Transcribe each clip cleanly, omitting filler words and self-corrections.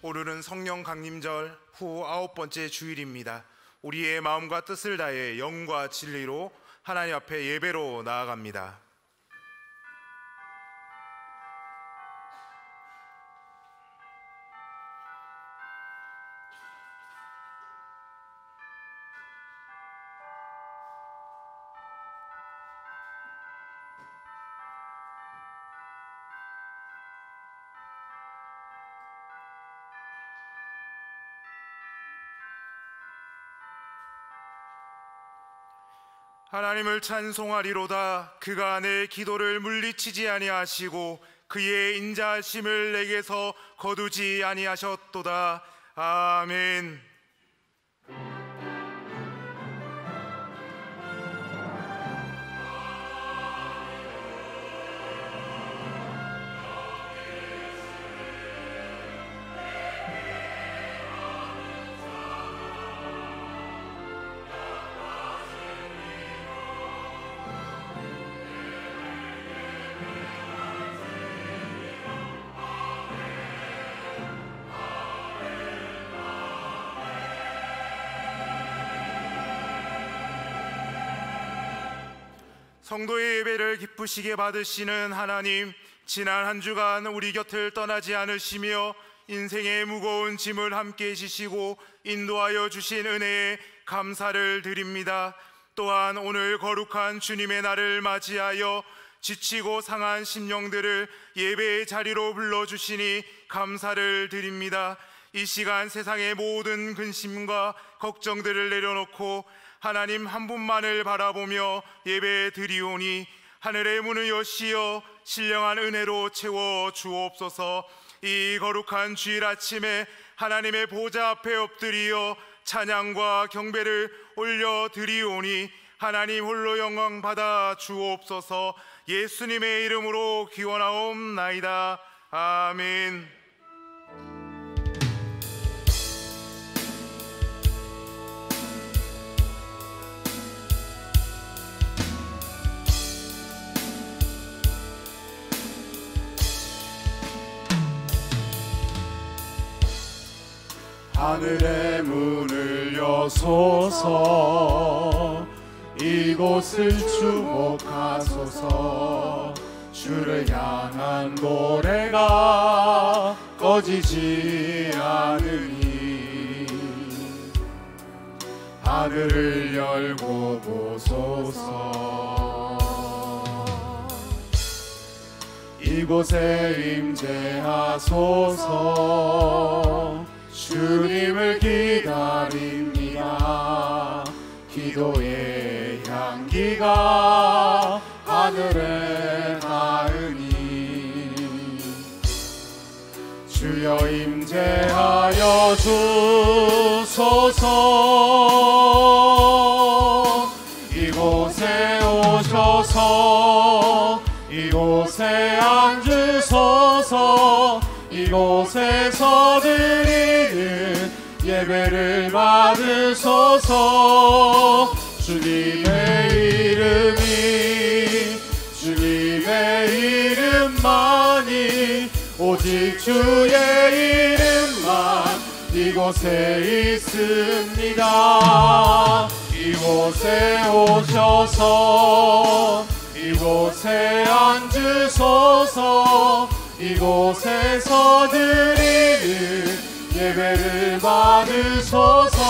오늘은 성령 강림절 후 9번째 주일입니다. 우리의 마음과 뜻을 다해 영과 진리로 하나님 앞에 예배로 나아갑니다. 하나님을 찬송하리로다. 그가 내 기도를 물리치지 아니하시고 그의 인자하심을 내게서 거두지 아니하셨도다. 아멘. 성도의 예배를 기쁘시게 받으시는 하나님, 지난 한 주간 우리 곁을 떠나지 않으시며 인생의 무거운 짐을 함께 지시고 인도하여 주신 은혜에 감사를 드립니다. 또한 오늘 거룩한 주님의 날을 맞이하여 지치고 상한 심령들을 예배의 자리로 불러주시니 감사를 드립니다. 이 시간 세상의 모든 근심과 걱정들을 내려놓고 하나님 한 분만을 바라보며 예배 드리오니 하늘의 문을 여시어 신령한 은혜로 채워 주옵소서. 이 거룩한 주일 아침에 하나님의 보좌 앞에 엎드리어 찬양과 경배를 올려 드리오니 하나님 홀로 영광 받아 주옵소서. 예수님의 이름으로 기원하옵나이다. 아멘. 하늘의 문을 여소서. 이곳을 주목하소서. 주를 향한 노래가 꺼지지 않으니 하늘을 열고 보소서. 이곳에 임재하소서. 주님을 기다립니다. 기도의 향기가 하늘에 닿으니 주여 임재하여 주소서. 이곳에 오셔서 이곳에 앉으소서. 이곳에서 드리는 예배를 받으소서. 주님의 이름만이 오직 주의 이름만 이곳에 있습니다. 이곳에 오셔서 이곳에 앉으소서. 이곳에서 드리는 예배를 받으소서.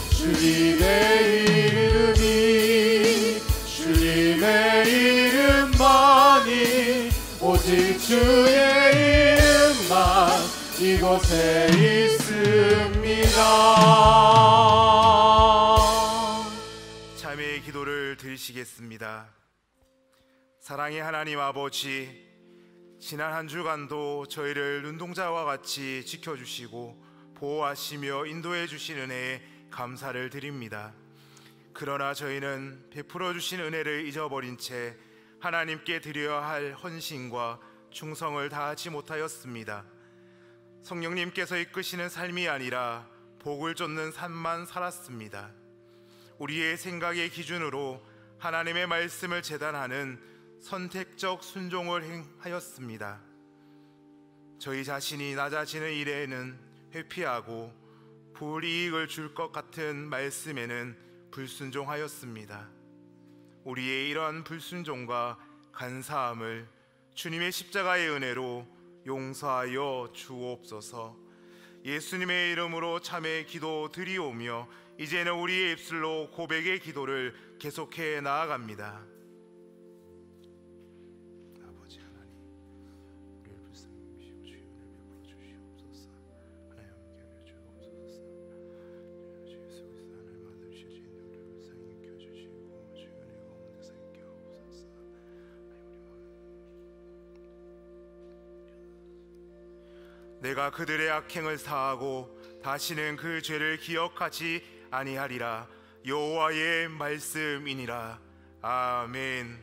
주님의 이름만이 오직 주의 이름만 이곳에 있습니다. 자매의 기도를 드리시겠습니다. 사랑의 하나님 아버지, 지난 한 주간도 저희를 눈동자와 같이 지켜주시고 보호하시며 인도해 주신 은혜에 감사를 드립니다. 그러나 저희는 베풀어 주신 은혜를 잊어버린 채 하나님께 드려야 할 헌신과 충성을 다하지 못하였습니다. 성령님께서 이끄시는 삶이 아니라 복을 쫓는 삶만 살았습니다. 우리의 생각의 기준으로 하나님의 말씀을 재단하는 선택적 순종을 행하였습니다. 저희 자신이 낮아지는 일에는 회피하고 불이익을 줄 것 같은 말씀에는 불순종하였습니다. 우리의 이러한 불순종과 간사함을 주님의 십자가의 은혜로 용서하여 주옵소서. 예수님의 이름으로 참회 기도 드리오며 이제는 우리의 입술로 고백의 기도를 계속해 나아갑니다. 아버지 하나님, 우리를 불쌍히 여기시고 주의 은혜를 베풀어 주시옵소서. 하나님 함께 하여 주옵소서. 주 예수 그리스도 하나님 아들이신 우리를 불쌍히 여겨주시고 주의 은혜가 온 데서 있게 하옵소서. 내가 그들의 악행을 사하고 다시는 그 죄를 기억하지 아니하리라. 여호와의 말씀이니라. 아멘.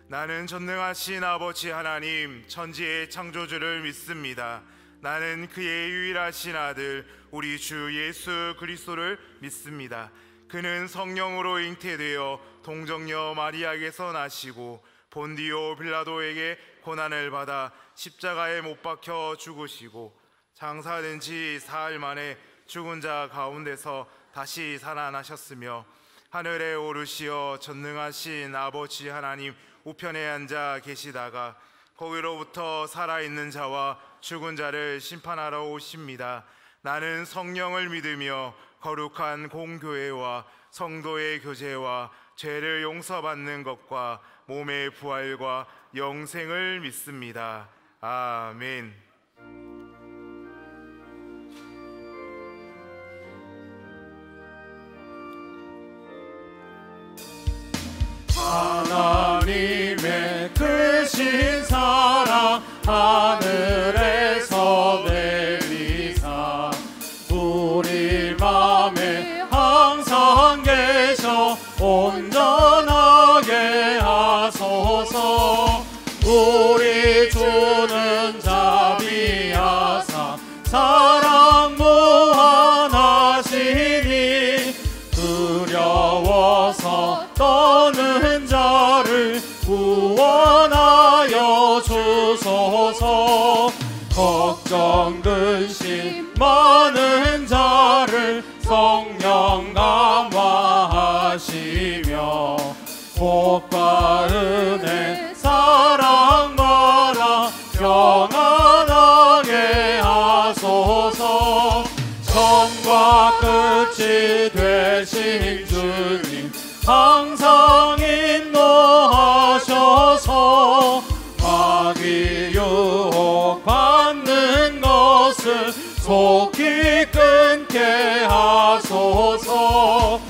나는 전능하신 아버지 하나님 천지의 창조주를 믿습니다. 나는 그의 유일하신 아들 우리 주 예수 그리스도를 믿습니다. 그는 성령으로 잉태되어 동정녀 마리아에게서 나시고 본디오 빌라도에게 고난을 받아 십자가에 못 박혀 죽으시고 장사된 지 사흘 만에 죽은 자 가운데서 다시 살아나셨으며 하늘에 오르시어 전능하신 아버지 하나님 우편에 앉아 계시다가 거기로부터 살아있는 자와 죽은 자를 심판하러 오십니다. 나는 성령을 믿으며 거룩한 공교회와 성도의 교제와 죄를 용서받는 것과 몸의 부활과 영생을 믿습니다. 아멘. 하나님의 크신 사랑 하늘에서 내리사 우리 맘에 항상 계셔 온전하게 하소서. 우리 주는 자비하사 사랑 무한하시니 두려워서 떠는 자를 구원하여 주소서. 걱정 근심 많은 자를 성령 감화하시며 복과 은혜 사랑 받아 평안하게 하소서. 처음과 끝이 되신 주님 항상 인도하셔서 마귀 유혹 받는 것을 속히 끊게 하소서.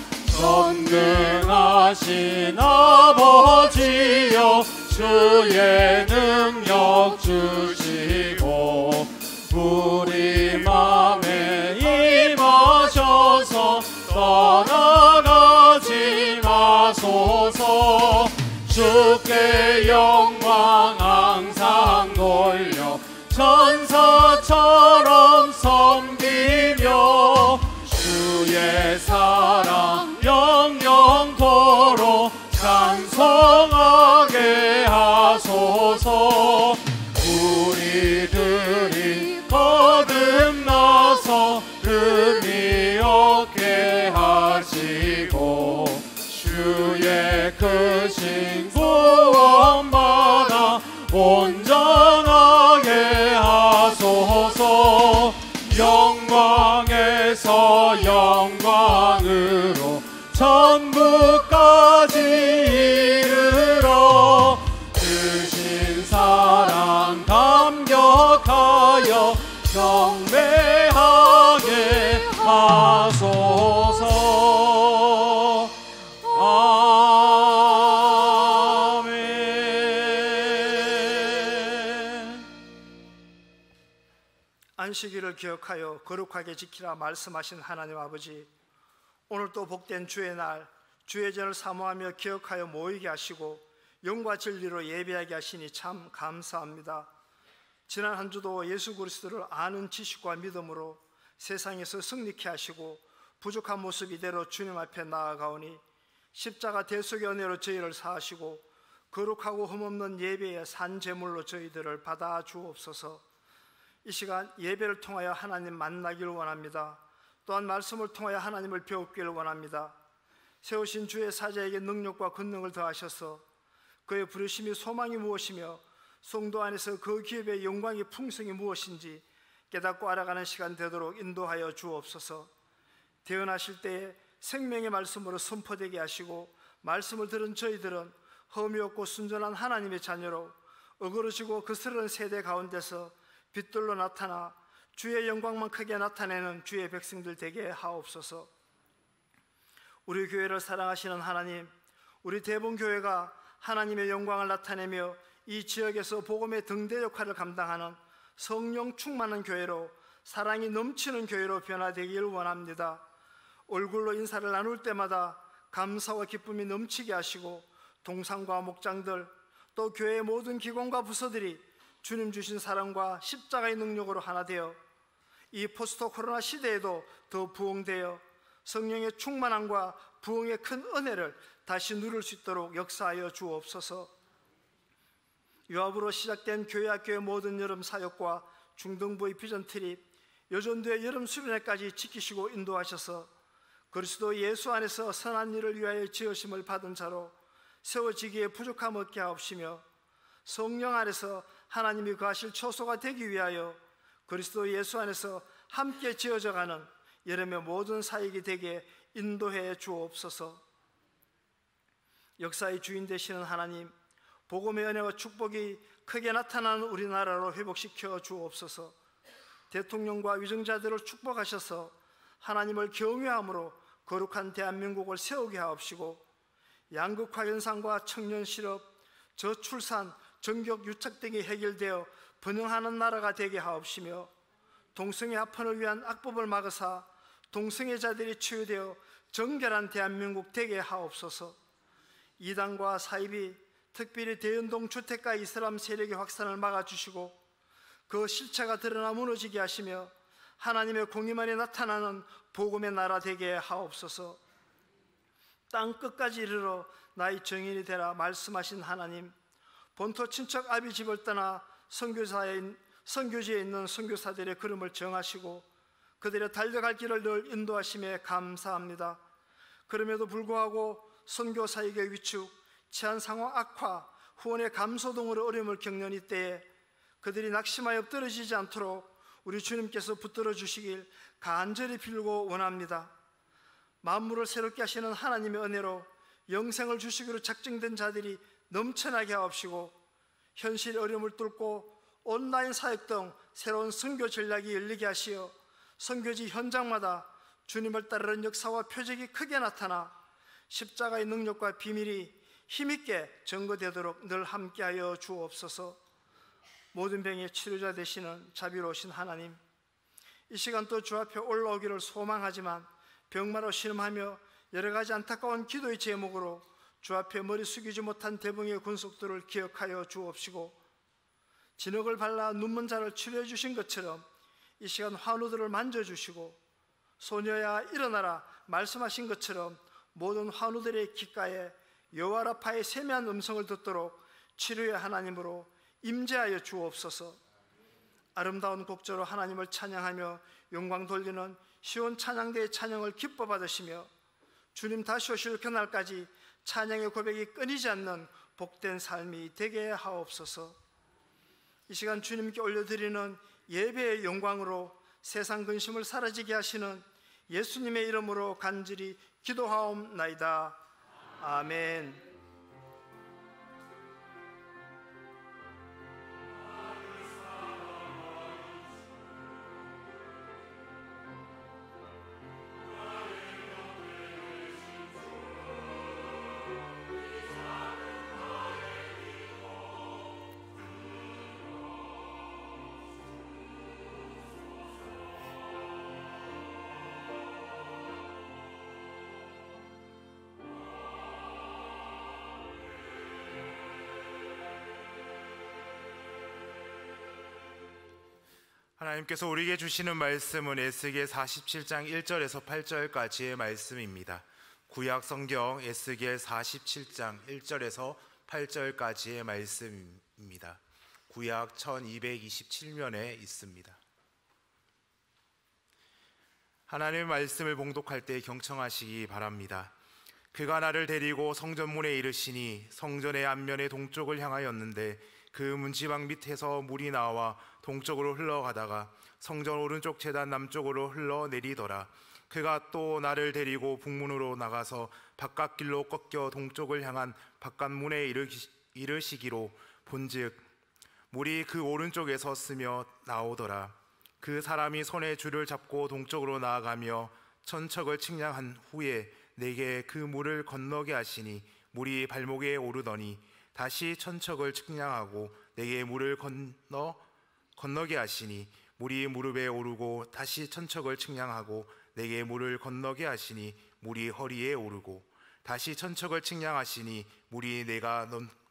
전능하신 아버지여 주의 능력 주시고 우리 맘에 임하셔서 떠나가지 마소서. 주께 영광 항상 돌려 천사처럼 섬기며 주의 사랑 영영토록 찬송하게 하소서. 우리들이 거듭나서 의미 없게 하시고 주의 크신 구원받아 온전하게 하소서. 영광에서 영광으로 천국까지 이르러 크신 사랑 감격하여 경배하게 하소서. 아멘. 안식일을 기억하여 거룩하게 지키라 말씀하신 하나님 아버지, 오늘 또 복된 주의 날 주의 전을 사모하며 기억하여 모이게 하시고 영과 진리로 예배하게 하시니 참 감사합니다. 지난 한 주도 예수 그리스도를 아는 지식과 믿음으로 세상에서 승리케 하시고 부족한 모습 이대로 주님 앞에 나아가오니 십자가 대속의 은혜로 저희를 사하시고 거룩하고 흠없는 예배의 산 제물로 저희들을 받아 주옵소서. 이 시간 예배를 통하여 하나님 만나기를 원합니다. 또한 말씀을 통하여 하나님을 배우기를 원합니다. 세우신 주의 사자에게 능력과 권능을 더하셔서 그의 부르심이 소망이 무엇이며 성도 안에서 그 기업의 영광이 풍성이 무엇인지 깨닫고 알아가는 시간 되도록 인도하여 주옵소서. 태어나실 때에 생명의 말씀으로 선포되게 하시고 말씀을 들은 저희들은 흠이 없고 순전한 하나님의 자녀로 어그러지고 거스르는 세대 가운데서 빛들로 나타나 주의 영광만 크게 나타내는 주의 백성들 되게 하옵소서. 우리 교회를 사랑하시는 하나님, 우리 대본교회가 하나님의 영광을 나타내며 이 지역에서 복음의 등대 역할을 감당하는 성령 충만한 교회로, 사랑이 넘치는 교회로 변화되길 원합니다. 얼굴로 인사를 나눌 때마다 감사와 기쁨이 넘치게 하시고 동상과 목장들 또 교회의 모든 기관과 부서들이 주님 주신 사랑과 십자가의 능력으로 하나 되어 이 포스트 코로나 시대에도 더 부흥되어 성령의 충만함과 부흥의 큰 은혜를 다시 누릴 수 있도록 역사하여 주옵소서. 유압으로 시작된 교회학교의 모든 여름 사역과 중등부의 비전 트립, 여전도의 여름 수련회까지 지키시고 인도하셔서 그리스도 예수 안에서 선한 일을 위하여 지으심을 받은 자로 세워지기에 부족함 없게 하옵시며 성령 안에서 하나님이 거하실 처소가 되기 위하여 그리스도 예수 안에서 함께 지어져가는 여름의 모든 사역이 되게 인도해 주옵소서. 역사의 주인 되시는 하나님, 복음의 은혜와 축복이 크게 나타나는 우리나라로 회복시켜 주옵소서. 대통령과 위정자들을 축복하셔서 하나님을 경외함으로 거룩한 대한민국을 세우게 하옵시고 양극화 현상과 청년 실업, 저출산, 정격 유착 등이 해결되어 번영하는 나라가 되게 하옵시며 동성애 합헌을 위한 악법을 막으사 동성애자들이 치유되어 정결한 대한민국 되게 하옵소서. 이단과 사이비, 특별히 대연동 주택가 이슬람 세력의 확산을 막아주시고 그 실체가 드러나 무너지게 하시며 하나님의 공의만이 나타나는 복음의 나라 되게 하옵소서. 땅 끝까지 이르러 나의 정인이 되라 말씀하신 하나님, 본토 친척 아비 집을 떠나 선교지에 있는 선교사들의 걸음을 정하시고 그들의 달려갈 길을 늘 인도하심에 감사합니다. 그럼에도 불구하고 선교사에게 위축, 치안 상황 악화, 후원의 감소 등으로 어려움을 겪는 이때에 그들이 낙심하여 엎드러지지 않도록 우리 주님께서 붙들어 주시길 간절히 빌고 원합니다. 만물을 새롭게 하시는 하나님의 은혜로 영생을 주시기로 작정된 자들이 넘쳐나게 하옵시고 현실의 어려움을 뚫고 온라인 사역 등 새로운 선교 전략이 열리게 하시어 선교지 현장마다 주님을 따르는 역사와 표적이 크게 나타나 십자가의 능력과 비밀이 힘있게 증거되도록 늘 함께하여 주옵소서. 모든 병의 치료자 되시는 자비로우신 하나님, 이 시간 또 주 앞에 올라오기를 소망하지만 병마로 신음하며 여러 가지 안타까운 기도의 제목으로 주 앞에 머리 숙이지 못한 대붕의 군속들을 기억하여 주옵시고 진흙을 발라 눈먼 자를 치료해 주신 것처럼 이 시간 환우들을 만져주시고 소녀야 일어나라 말씀하신 것처럼 모든 환우들의 귓가에 여호와 라파의 세미한 음성을 듣도록 치료의 하나님으로 임재하여 주옵소서. 아름다운 곡조로 하나님을 찬양하며 영광 돌리는 시온 찬양대의 찬양을 기뻐 받으시며 주님 다시 오실 그날까지 찬양의 고백이 끊이지 않는 복된 삶이 되게 하옵소서. 이 시간 주님께 올려드리는 예배의 영광으로 세상 근심을 사라지게 하시는 예수님의 이름으로 간절히 기도하옵나이다. 아멘. 하나님께서 우리에게 주시는 말씀은 에스겔 47장 1절에서 8절까지의 말씀입니다. 구약 성경 에스겔 47장 1절에서 8절까지의 말씀입니다. 구약 1227면에 있습니다. 하나님의 말씀을 봉독할 때 경청하시기 바랍니다. 그가 나를 데리고 성전문에 이르시니 성전의 앞면의 동쪽을 향하였는데 그 문지방 밑에서 물이 나와 동쪽으로 흘러가다가 성전 오른쪽 제단 남쪽으로 흘러내리더라. 그가 또 나를 데리고 북문으로 나가서 바깥길로 꺾여 동쪽을 향한 바깥문에 이르시기로 본즉 물이 그 오른쪽에서 스며 나오더라. 그 사람이 손에 줄을 잡고 동쪽으로 나아가며 천척을 측량한 후에 내게 그 물을 건너게 하시니 물이 발목에 오르더니 다시 천척을 측량하고 내게 물을 건너게 하시니 물이 무릎에 오르고 다시 천척을 측량하고 내게 물을 건너게 하시니 물이 허리에 오르고 다시 천척을 측량하시니 물이 내가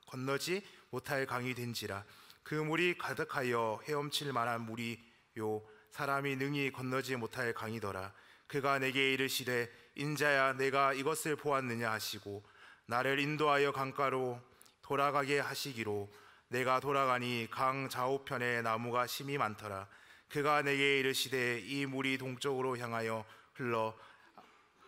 건너지 못할 강이 된지라. 그 물이 가득하여 헤엄칠 만한 물이요 사람이 능히 건너지 못할 강이더라. 그가 내게 이르시되 인자야 내가 이것을 보았느냐 하시고 나를 인도하여 강가로 돌아가게 하시기로 내가 돌아가니 강 좌우편에 나무가 심이 많더라. 그가 내게 이르시되 이 물이 동쪽으로 향하여 흘러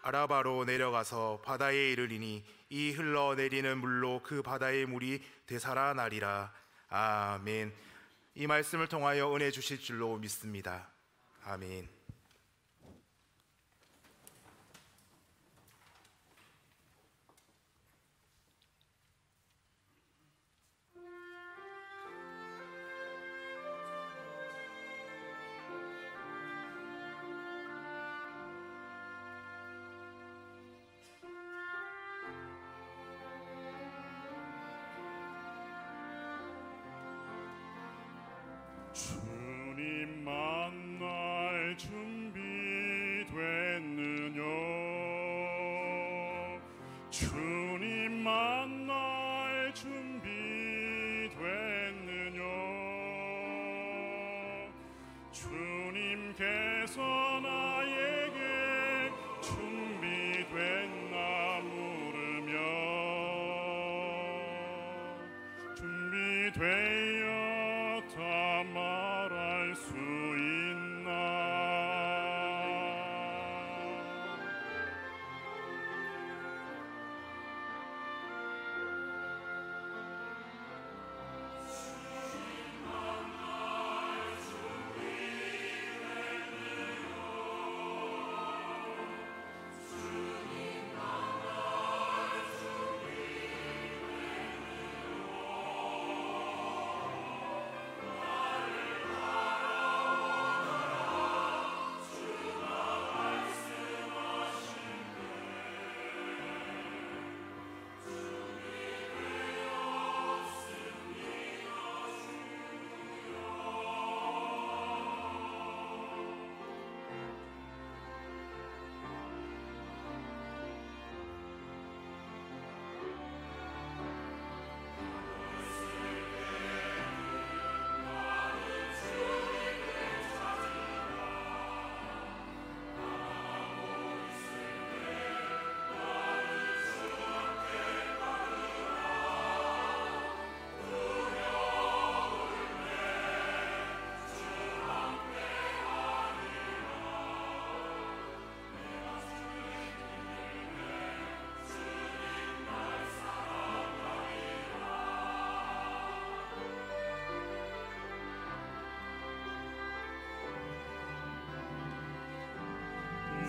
아라바로 내려가서 바다에 이르리니 이 흘러내리는 물로 그 바다의 물이 되살아나리라. 아멘. 이 말씀을 통하여 은혜 주실 줄로 믿습니다. 아멘. 주님 만날 준비됐느냐 주님 만날 준비됐느냐 주님께서 나에게 준비됐나 물으며 준비되었다 말할 수 있나.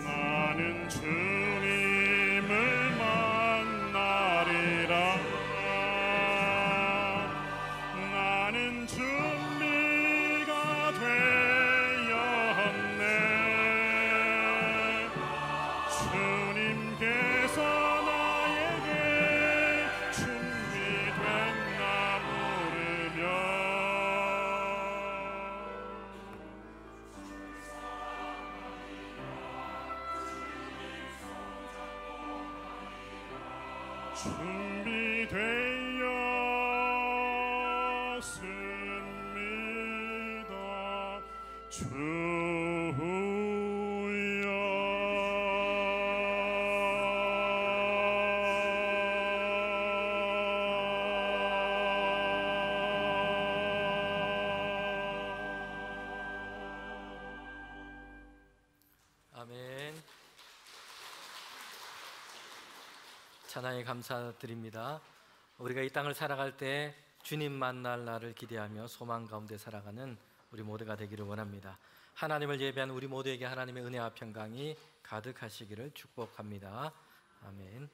나는 주님을 만나리라. 나는 준비가 되었네. 주님께서 나에게 준비됐나 물으며 준비되었습니다. 주여 아멘. 찬양에 감사드립니다. 우리가 이 땅을 살아갈 때 주님 만날 날을 기대하며 소망 가운데 살아가는 우리 모두가 되기를 원합니다. 하나님을 예배한 우리 모두에게 하나님의 은혜와 평강이 가득하시기를 축복합니다. 아멘.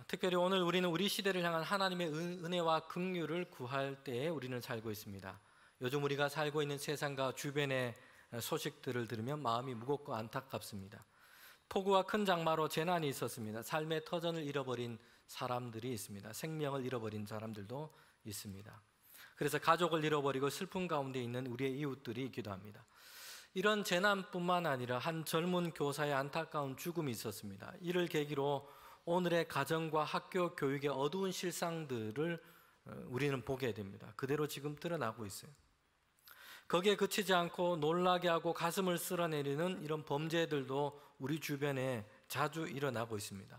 특별히 오늘 우리는 우리 시대를 향한 하나님의 은혜와 긍휼을 구할 때에 우리는 살고 있습니다. 요즘 우리가 살고 있는 세상과 주변의 소식들을 들으면 마음이 무겁고 안타깝습니다. 폭우와 큰 장마로 재난이 있었습니다. 삶의 터전을 잃어버린 사람들이 있습니다. 생명을 잃어버린 사람들도 있습니다. 그래서 가족을 잃어버리고 슬픔 가운데 있는 우리의 이웃들이 있기도 합니다. 이런 재난뿐만 아니라 한 젊은 교사의 안타까운 죽음이 있었습니다. 이를 계기로 오늘의 가정과 학교 교육의 어두운 실상들을 우리는 보게 됩니다. 그대로 지금 드러나고 있어요. 거기에 그치지 않고 놀라게 하고 가슴을 쓸어내리는 이런 범죄들도 우리 주변에 자주 일어나고 있습니다.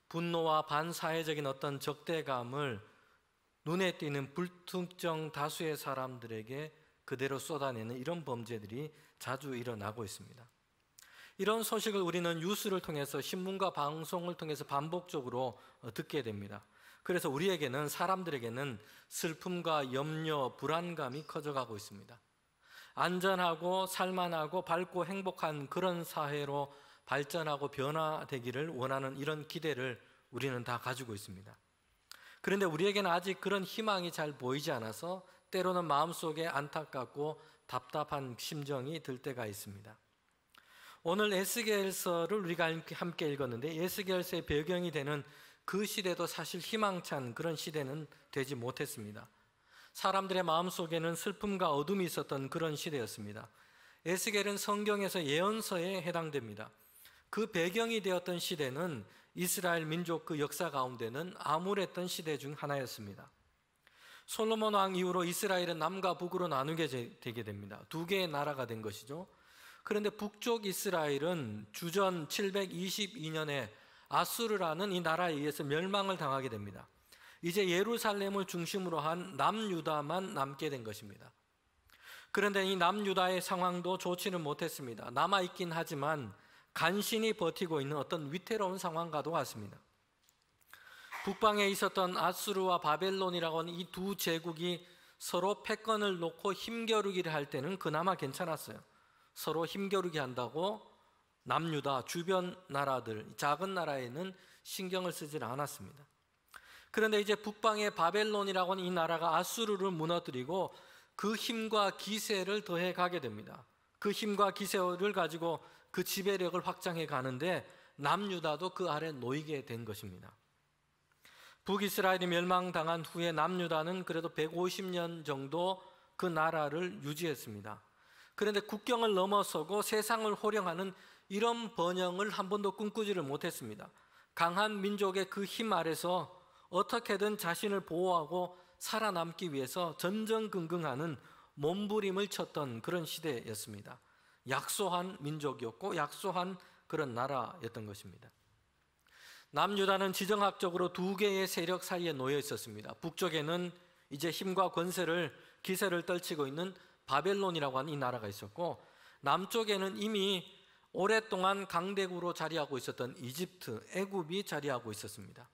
분노와 반사회적인 어떤 적대감을 눈에 띄는 불특정 다수의 사람들에게 그대로 쏟아내는 이런 범죄들이 자주 일어나고 있습니다. 이런 소식을 우리는 뉴스를 통해서 신문과 방송을 통해서 반복적으로 듣게 됩니다. 그래서 우리에게는, 사람들에게는 슬픔과 염려, 불안감이 커져가고 있습니다. 안전하고 살만하고 밝고 행복한 그런 사회로 발전하고 변화되기를 원하는 이런 기대를 우리는 다 가지고 있습니다. 그런데 우리에게는 아직 그런 희망이 잘 보이지 않아서 때로는 마음속에 안타깝고 답답한 심정이 들 때가 있습니다. 오늘 에스겔서를 우리가 함께 읽었는데 에스겔서의 배경이 되는 그 시대도 사실 희망찬 그런 시대는 되지 못했습니다. 사람들의 마음속에는 슬픔과 어둠이 있었던 그런 시대였습니다. 에스겔은 성경에서 예언서에 해당됩니다. 그 배경이 되었던 시대는 이스라엘 민족 그 역사 가운데는 암울했던 시대 중 하나였습니다. 솔로몬 왕 이후로 이스라엘은 남과 북으로 나누게 되게 됩니다. 두 개의 나라가 된 것이죠. 그런데 북쪽 이스라엘은 주전 722년에 아수르라는 이 나라에 의해서 멸망을 당하게 됩니다. 이제 예루살렘을 중심으로 한 남유다만 남게 된 것입니다. 그런데 이 남유다의 상황도 좋지는 못했습니다. 남아있긴 하지만 간신히 버티고 있는 어떤 위태로운 상황과도 같습니다. 북방에 있었던 아수르와 바벨론이라고 하는 이 두 제국이 서로 패권을 놓고 힘겨루기를 할 때는 그나마 괜찮았어요. 서로 힘겨루기 한다고 남유다 주변 나라들, 작은 나라에는 신경을 쓰지 않았습니다. 그런데 이제 북방의 바벨론이라고 하는 이 나라가 아수르를 무너뜨리고 그 힘과 기세를 더해 가게 됩니다. 그 힘과 기세를 가지고 그 지배력을 확장해 가는데 남유다도 그 아래 놓이게 된 것입니다. 북이스라엘이 멸망당한 후에 남유다는 그래도 150년 정도 그 나라를 유지했습니다. 그런데 국경을 넘어서고 세상을 호령하는 이런 번영을 한 번도 꿈꾸지를 못했습니다. 강한 민족의 그 힘 아래서 어떻게든 자신을 보호하고 살아남기 위해서 전전긍긍하는 몸부림을 쳤던 그런 시대였습니다. 약소한 민족이었고 약소한 그런 나라였던 것입니다. 남유다는 지정학적으로 두 개의 세력 사이에 놓여 있었습니다. 북쪽에는 이제 힘과 권세를 기세를 떨치고 있는 바벨론이라고 하는 이 나라가 있었고, 남쪽에는 이미 오랫동안 강대국으로 자리하고 있었던 이집트, 애굽이 자리하고 있었습니다.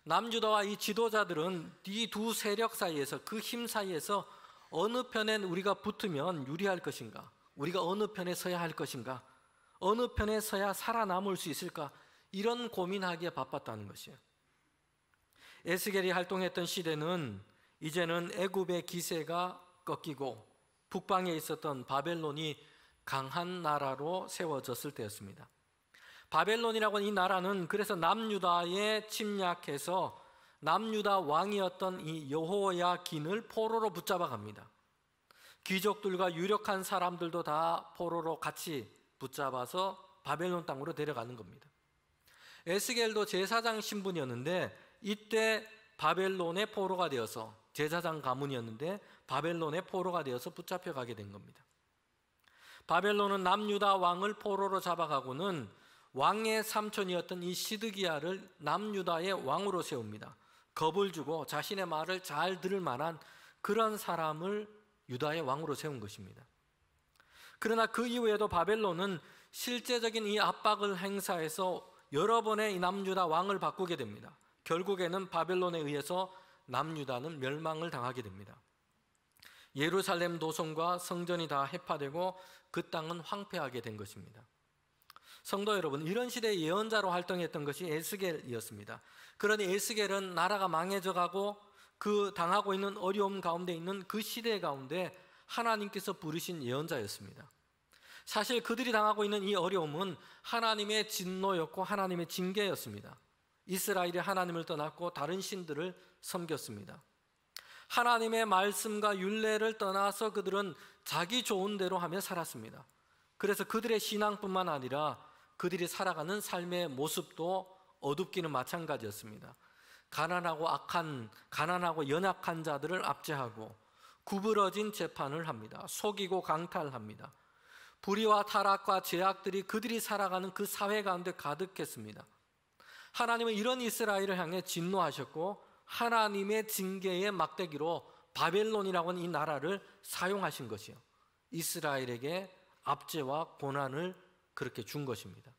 남유다와 이 지도자들은 이 두 세력 사이에서, 그 힘 사이에서 어느 편에 우리가 붙으면 유리할 것인가, 우리가 어느 편에 서야 할 것인가, 어느 편에 서야 살아남을 수 있을까, 이런 고민하기에 바빴다는 것이에요. 에스겔이 활동했던 시대는 이제는 애굽의 기세가 꺾이고 북방에 있었던 바벨론이 강한 나라로 세워졌을 때였습니다. 바벨론이라고 하는 이 나라는 그래서 남유다에 침략해서 남유다 왕이었던 이 여호야긴을 포로로 붙잡아 갑니다. 귀족들과 유력한 사람들도 다 포로로 같이 붙잡아서 바벨론 땅으로 데려가는 겁니다. 에스겔도 제사장 신분이었는데 이때 바벨론의 포로가 되어서, 제사장 가문이었는데 바벨론의 포로가 되어서 붙잡혀 가게 된 겁니다. 바벨론은 남유다 왕을 포로로 잡아가고는 왕의 삼촌이었던 이 시드기야를 남유다의 왕으로 세웁니다. 겁을 주고 자신의 말을 잘 들을 만한 그런 사람을 유다의 왕으로 세운 것입니다. 그러나 그 이후에도 바벨론은 실제적인 이 압박을 행사해서 여러 번의 이 남유다 왕을 바꾸게 됩니다. 결국에는 바벨론에 의해서 남유다는 멸망을 당하게 됩니다. 예루살렘 도성과 성전이 다 해파되고 그 땅은 황폐하게 된 것입니다. 성도 여러분, 이런 시대의 예언자로 활동했던 것이 에스겔이었습니다. 그러니 에스겔은 나라가 망해져가고 그 당하고 있는 어려움 가운데 있는 그 시대 가운데 하나님께서 부르신 예언자였습니다. 사실 그들이 당하고 있는 이 어려움은 하나님의 진노였고 하나님의 징계였습니다. 이스라엘이 하나님을 떠났고 다른 신들을 섬겼습니다. 하나님의 말씀과 율례를 떠나서 그들은 자기 좋은 대로 하며 살았습니다. 그래서 그들의 신앙뿐만 아니라 그들이 살아가는 삶의 모습도 어둡기는 마찬가지였습니다. 가난하고 연약한 자들을 압제하고 구부러진 재판을 합니다. 속이고 강탈합니다. 불의와 타락과 죄악들이 그들이 살아가는 그 사회 가운데 가득했습니다. 하나님은 이런 이스라엘을 향해 진노하셨고 하나님의 징계의 막대기로 바벨론이라고 하는 이 나라를 사용하신 것이요, 이스라엘에게 압제와 고난을 그렇게 준 것입니다.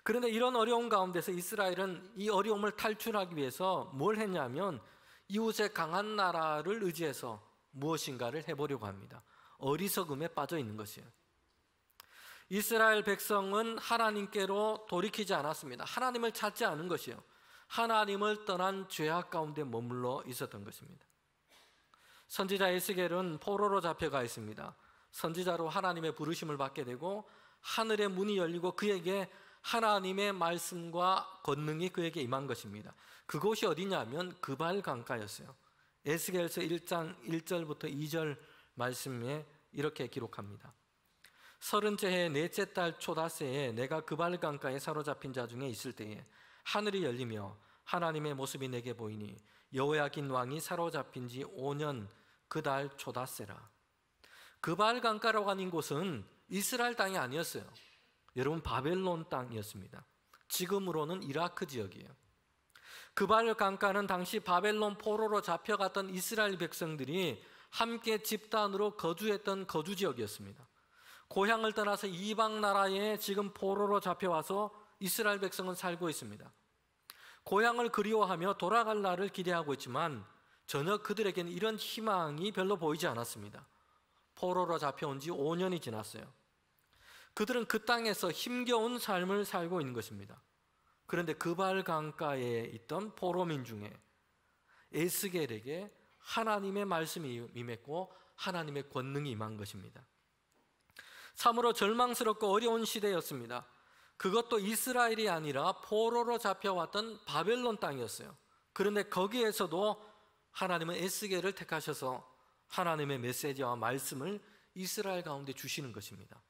그런데 이런 어려움 가운데서 이스라엘은 이 어려움을 탈출하기 위해서 뭘 했냐면 이웃의 강한 나라를 의지해서 무엇인가를 해보려고 합니다. 어리석음에 빠져 있는 것이에요. 이스라엘 백성은 하나님께로 돌이키지 않았습니다. 하나님을 찾지 않은 것이요, 하나님을 떠난 죄악 가운데 머물러 있었던 것입니다. 선지자 에스겔은 포로로 잡혀가 있습니다. 선지자로 하나님의 부르심을 받게 되고 하늘의 문이 열리고 그에게 하나님의 말씀과 권능이 그에게 임한 것입니다. 그곳이 어디냐면 그발 강가였어요. 에스겔서 1장 1절부터 2절 말씀에 이렇게 기록합니다. 30째 해 넷째 달 초다새에 내가 그발 강가에 사로잡힌 자 중에 있을 때에 하늘이 열리며 하나님의 모습이 내게 보이니 여호야긴 왕이 사로잡힌 지 5년 그 달 초다새라. 그발 강가라고 하는 곳은 이스라엘 땅이 아니었어요. 여러분, 바벨론 땅이었습니다. 지금으로는 이라크 지역이에요. 그발 강가는 당시 바벨론 포로로 잡혀갔던 이스라엘 백성들이 함께 집단으로 거주했던 거주 지역이었습니다. 고향을 떠나서 이방 나라에 지금 포로로 잡혀와서 이스라엘 백성은 살고 있습니다. 고향을 그리워하며 돌아갈 날을 기대하고 있지만 전혀 그들에게는 이런 희망이 별로 보이지 않았습니다. 포로로 잡혀온 지 5년이 지났어요. 그들은 그 땅에서 힘겨운 삶을 살고 있는 것입니다. 그런데 그발 강가에 있던 포로민 중에 에스겔에게 하나님의 말씀이 임했고 하나님의 권능이 임한 것입니다. 참으로 절망스럽고 어려운 시대였습니다. 그것도 이스라엘이 아니라 포로로 잡혀왔던 바벨론 땅이었어요. 그런데 거기에서도 하나님은 에스겔을 택하셔서 하나님의 메시지와 말씀을 이스라엘 가운데 주시는 것입니다.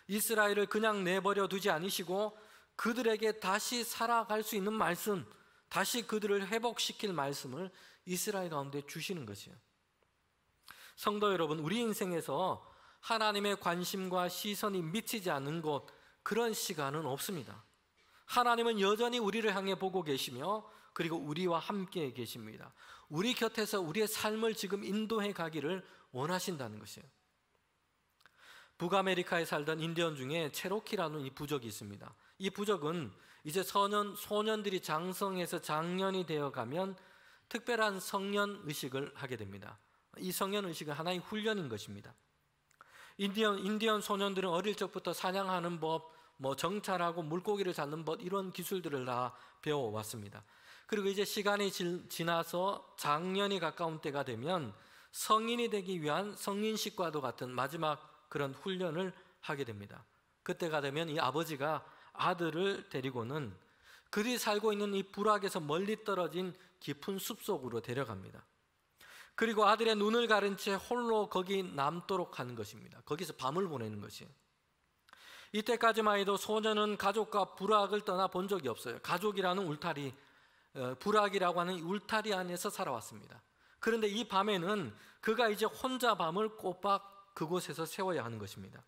이스라엘을 그냥 내버려 두지 않으시고 그들에게 다시 살아갈 수 있는 말씀, 다시 그들을 회복시킬 말씀을 이스라엘 가운데 주시는 것이에요. 성도 여러분, 우리 인생에서 하나님의 관심과 시선이 미치지 않는 곳, 그런 시간은 없습니다. 하나님은 여전히 우리를 향해 보고 계시며 그리고 우리와 함께 계십니다. 우리 곁에서 우리의 삶을 지금 인도해 가기를 원하신다는 것이에요. 북아메리카에 살던 인디언 중에 체로키라는 이 부족이 있습니다. 이 부족은 이제 소년들이 장성해서 장년이 되어가면 특별한 성년 의식을 하게 됩니다. 이 성년 의식은 하나의 훈련인 것입니다. 인디언 소년들은 어릴 적부터 사냥하는 법, 정찰하고 물고기를 잡는 법, 이런 기술들을 다 배워왔습니다. 그리고 이제 시간이 지나서 장년이 가까운 때가 되면 성인이 되기 위한 성인식과도 같은 마지막 그런 훈련을 하게 됩니다. 그때가 되면 이 아버지가 아들을 데리고는 그들이 살고 있는 이 부락에서 멀리 떨어진 깊은 숲속으로 데려갑니다. 그리고 아들의 눈을 가린 채 홀로 거기 남도록 하는 것입니다. 거기서 밤을 보내는 것이에요. 이때까지만 해도 소년은 가족과 부락을 떠나 본 적이 없어요. 가족이라는 울타리, 부락이라고 하는 울타리 안에서 살아왔습니다. 그런데 이 밤에는 그가 이제 혼자 밤을 꼬박 그곳에서 세워야 하는 것입니다.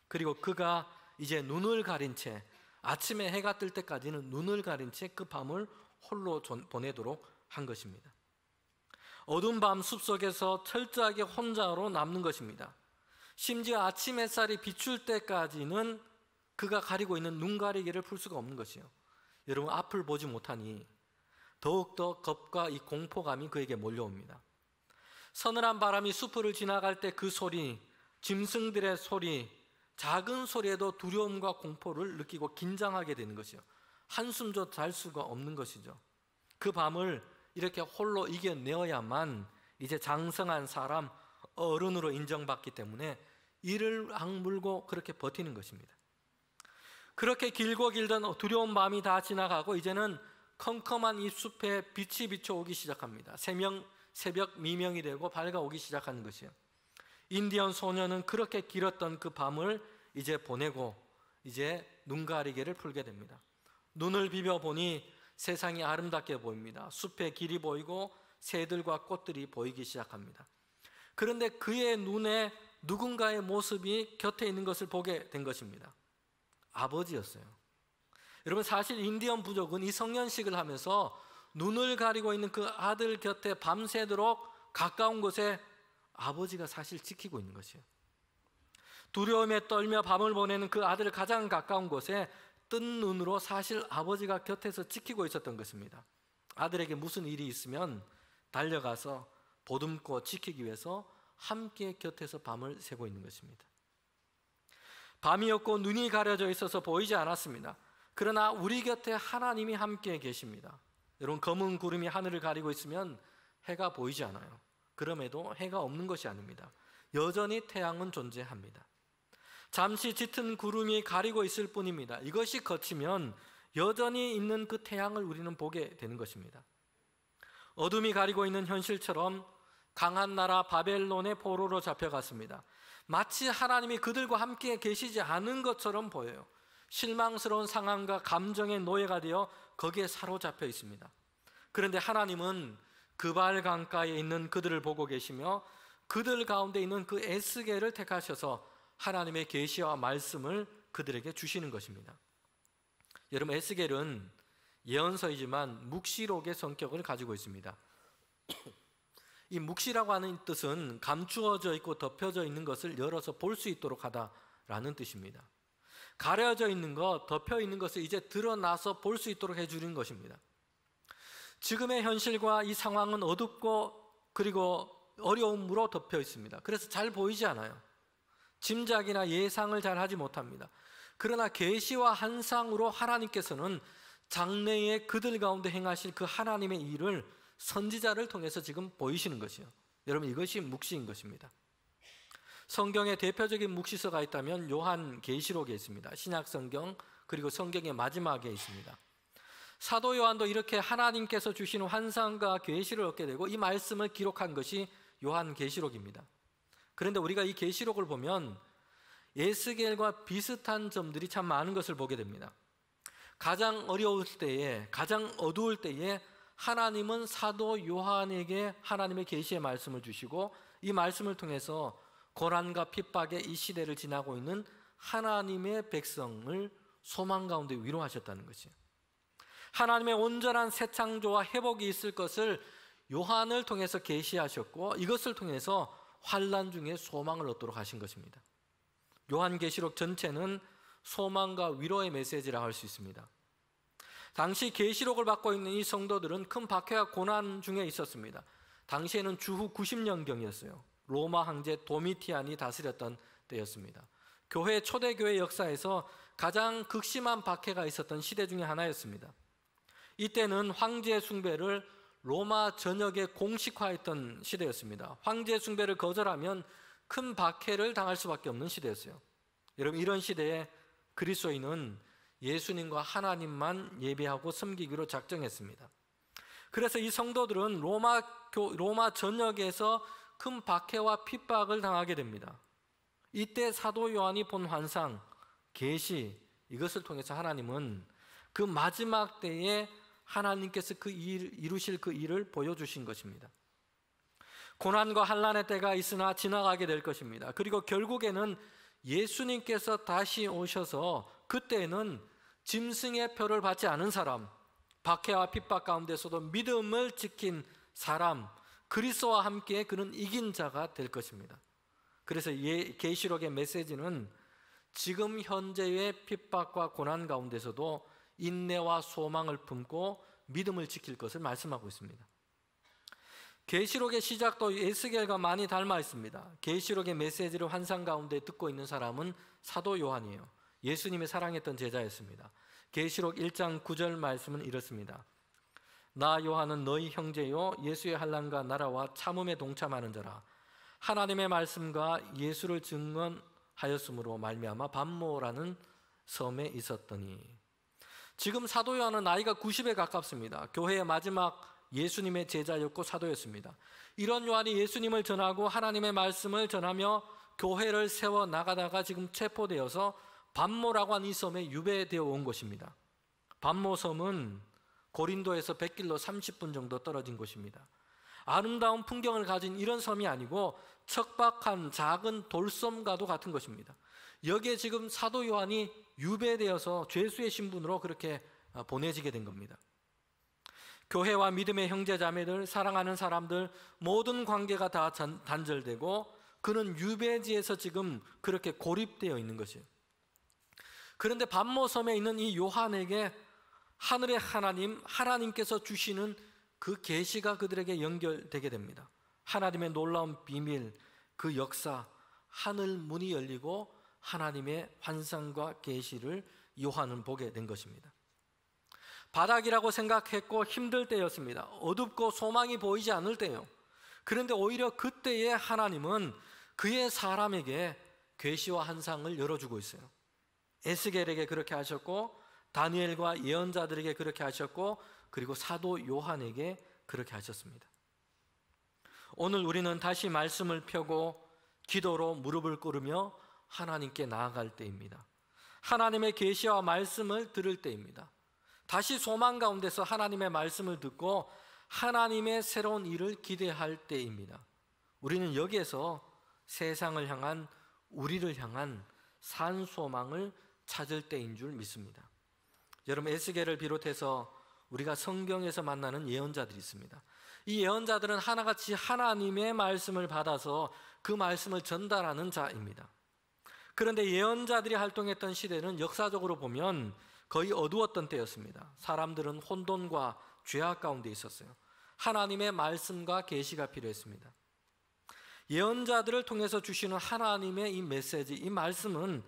그리고 그가 이제 눈을 가린 채 아침에 해가 뜰 때까지는 눈을 가린 채 그 밤을 홀로 보내도록 한 것입니다. 어두운 밤 숲속에서 철저하게 혼자로 남는 것입니다. 심지어 아침 햇살이 비출 때까지는 그가 가리고 있는 눈 가리개를 풀 수가 없는 것이요. 여러분, 앞을 보지 못하니 더욱더 겁과 이 공포감이 그에게 몰려옵니다. 서늘한 바람이 숲을 지나갈 때 그 소리, 짐승들의 소리, 작은 소리에도 두려움과 공포를 느끼고 긴장하게 되는 것이요. 한숨도 잘 수가 없는 것이죠. 그 밤을 이렇게 홀로 이겨내어야만 이제 장성한 사람, 어른으로 인정받기 때문에 이를 악물고 그렇게 버티는 것입니다. 그렇게 길고 길던 두려운 밤이 다 지나가고 이제는 컴컴한 이 숲에 빛이 비춰오기 시작합니다. 새벽 미명이 되고 밝아오기 시작하는 것이요. 인디언 소녀는 그렇게 길었던 그 밤을 이제 보내고 이제 눈 가리개를 풀게 됩니다. 눈을 비벼보니 세상이 아름답게 보입니다. 숲의 길이 보이고 새들과 꽃들이 보이기 시작합니다. 그런데 그의 눈에 누군가의 모습이 곁에 있는 것을 보게 된 것입니다. 아버지였어요. 여러분, 사실 인디언 부족은 이 성년식을 하면서 눈을 가리고 있는 그 아들 곁에 밤새도록 가까운 곳에 아버지가 사실 지키고 있는 것이에요. 두려움에 떨며 밤을 보내는 그 아들 가장 가까운 곳에 뜬 눈으로 사실 아버지가 곁에서 지키고 있었던 것입니다. 아들에게 무슨 일이 있으면 달려가서 보듬고 지키기 위해서 함께 곁에서 밤을 새고 있는 것입니다. 밤이었고 눈이 가려져 있어서 보이지 않았습니다. 그러나 우리 곁에 하나님이 함께 계십니다. 여러분, 검은 구름이 하늘을 가리고 있으면 해가 보이지 않아요. 그럼에도 해가 없는 것이 아닙니다. 여전히 태양은 존재합니다. 잠시 짙은 구름이 가리고 있을 뿐입니다. 이것이 거치면 여전히 있는 그 태양을 우리는 보게 되는 것입니다. 어둠이 가리고 있는 현실처럼 강한 나라 바벨론의 포로로 잡혀갔습니다. 마치 하나님이 그들과 함께 계시지 않은 것처럼 보여요. 실망스러운 상황과 감정의 노예가 되어 거기에 사로잡혀 있습니다. 그런데 하나님은 그발 강가에 있는 그들을 보고 계시며 그들 가운데 있는 그 에스겔을 택하셔서 하나님의 계시와 말씀을 그들에게 주시는 것입니다. 여러분, 에스겔은 예언서이지만 묵시록의 성격을 가지고 있습니다. 이 묵시라고 하는 뜻은 감추어져 있고 덮여져 있는 것을 열어서 볼 수 있도록 하다라는 뜻입니다. 가려져 있는 것, 덮여 있는 것을 이제 드러나서 볼 수 있도록 해주는 것입니다. 지금의 현실과 이 상황은 어둡고 그리고 어려움으로 덮여 있습니다. 그래서 잘 보이지 않아요. 짐작이나 예상을 잘 하지 못합니다. 그러나 계시와 환상으로 하나님께서는 장래에 그들 가운데 행하실 그 하나님의 일을 선지자를 통해서 지금 보이시는 것이요. 여러분, 이것이 묵시인 것입니다. 성경의 대표적인 묵시서가 있다면 요한계시록에 있습니다. 신약성경 그리고 성경의 마지막에 있습니다. 사도 요한도 이렇게 하나님께서 주시는 환상과 계시를 얻게 되고 이 말씀을 기록한 것이 요한계시록입니다. 그런데 우리가 이 계시록을 보면 에스겔과 비슷한 점들이 참 많은 것을 보게 됩니다. 가장 어려울 때에, 가장 어두울 때에 하나님은 사도 요한에게 하나님의 계시의 말씀을 주시고 이 말씀을 통해서 고난과 핍박의 이 시대를 지나고 있는 하나님의 백성을 소망 가운데 위로하셨다는 것이에요. 하나님의 온전한 새 창조와 회복이 있을 것을 요한을 통해서 계시하셨고 이것을 통해서 환난 중에 소망을 얻도록 하신 것입니다. 요한계시록 전체는 소망과 위로의 메시지라 할 수 있습니다. 당시 계시록을 받고 있는 이 성도들은 큰 박해와 고난 중에 있었습니다. 당시에는 주후 90년경이었어요. 로마 황제 도미티안이 다스렸던 때였습니다. 초대교회 역사에서 가장 극심한 박해가 있었던 시대 중에 하나였습니다. 이때는 황제 숭배를 로마 전역에 공식화했던 시대였습니다. 황제 숭배를 거절하면 큰 박해를 당할 수밖에 없는 시대였어요. 여러분, 이런 시대에 그리스도인은 예수님과 하나님만 예배하고 섬기기로 작정했습니다. 그래서 이 성도들은 로마 전역에서 큰 박해와 핍박을 당하게 됩니다. 이때 사도 요한이 본 환상, 계시, 이것을 통해서 하나님은 그 마지막 때에 하나님께서 이루실 그 일을 보여주신 것입니다. 고난과 환난의 때가 있으나 지나가게 될 것입니다. 그리고 결국에는 예수님께서 다시 오셔서 그때는 짐승의 표를 받지 않은 사람, 박해와 핍박 가운데서도 믿음을 지킨 사람, 그리스도와 함께 그는 이긴 자가 될 것입니다. 그래서 계시록의 메시지는 지금 현재의 핍박과 고난 가운데서도 인내와 소망을 품고 믿음을 지킬 것을 말씀하고 있습니다. 계시록의 시작도 에스겔과 많이 닮아 있습니다. 계시록의 메시지를 환상 가운데 듣고 있는 사람은 사도 요한이에요. 예수님이 사랑했던 제자였습니다. 계시록 1장 9절 말씀은 이렇습니다. 나 요한은 너희 형제요 예수의 환난과 나라와 참음에 동참하는 자라. 하나님의 말씀과 예수를 증언하였으므로 말미암아 반모라는 섬에 있었더니. 지금 사도 요한은 나이가 90에 가깝습니다. 교회의 마지막 예수님의 제자였고 사도였습니다. 이런 요한이 예수님을 전하고 하나님의 말씀을 전하며 교회를 세워 나가다가 지금 체포되어서 반모라고 하는 이 섬에 유배되어 온 것입니다. 반모섬은 고린도에서 백길로 30분 정도 떨어진 곳입니다. 아름다운 풍경을 가진 이런 섬이 아니고 척박한 작은 돌섬과도 같은 것입니다. 여기에 지금 사도 요한이 유배되어서 죄수의 신분으로 그렇게 보내지게 된 겁니다. 교회와 믿음의 형제자매들, 사랑하는 사람들 모든 관계가 다 단절되고 그는 유배지에서 지금 그렇게 고립되어 있는 것이에요. 그런데 반모섬에 있는 이 요한에게 하늘의 하나님께서 주시는 그 계시가 그들에게 연결되게 됩니다. 하나님의 놀라운 비밀, 그 역사, 하늘 문이 열리고 하나님의 환상과 계시를 요한은 보게 된 것입니다. 바닥이라고 생각했고 힘들 때였습니다. 어둡고 소망이 보이지 않을 때요. 그런데 오히려 그때에 하나님은 그의 사람에게 계시와 환상을 열어주고 있어요. 에스겔에게 그렇게 하셨고 다니엘과 예언자들에게 그렇게 하셨고 그리고 사도 요한에게 그렇게 하셨습니다. 오늘 우리는 다시 말씀을 펴고 기도로 무릎을 꿇으며 하나님께 나아갈 때입니다. 하나님의 계시와 말씀을 들을 때입니다. 다시 소망 가운데서 하나님의 말씀을 듣고 하나님의 새로운 일을 기대할 때입니다. 우리는 여기에서 세상을 향한, 우리를 향한 산 소망을 찾을 때인 줄 믿습니다. 여러분, 에스겔을 비롯해서 우리가 성경에서 만나는 예언자들이 있습니다. 이 예언자들은 하나같이 하나님의 말씀을 받아서 그 말씀을 전달하는 자입니다. 그런데 예언자들이 활동했던 시대는 역사적으로 보면 거의 어두웠던 때였습니다. 사람들은 혼돈과 죄악 가운데 있었어요. 하나님의 말씀과 계시가 필요했습니다. 예언자들을 통해서 주시는 하나님의 이 메시지, 이 말씀은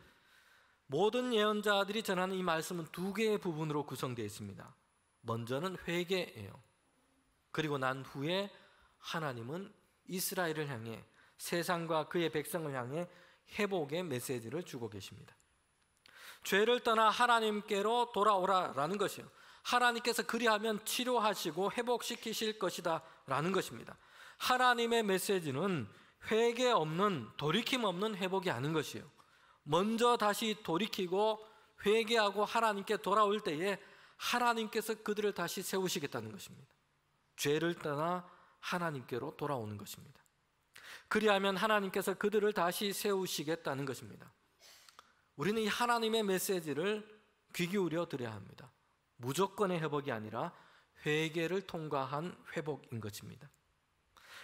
모든 예언자들이 전하는 이 말씀은 두 개의 부분으로 구성되어 있습니다. 먼저는 회개예요. 그리고 난 후에 하나님은 이스라엘을 향해, 세상과 그의 백성을 향해 회복의 메시지를 주고 계십니다. 죄를 떠나 하나님께로 돌아오라라는 것이요, 하나님께서 그리하면 치료하시고 회복시키실 것이다 라는 것입니다. 하나님의 메시지는 회개 없는, 돌이킴 없는 회복이 아닌 것이요, 먼저 다시 돌이키고 회개하고 하나님께 돌아올 때에 하나님께서 그들을 다시 세우시겠다는 것입니다. 죄를 떠나 하나님께로 돌아오는 것입니다. 그리하면 하나님께서 그들을 다시 세우시겠다는 것입니다. 우리는 이 하나님의 메시지를 귀 기울여 드려야 합니다. 무조건의 회복이 아니라 회개를 통과한 회복인 것입니다.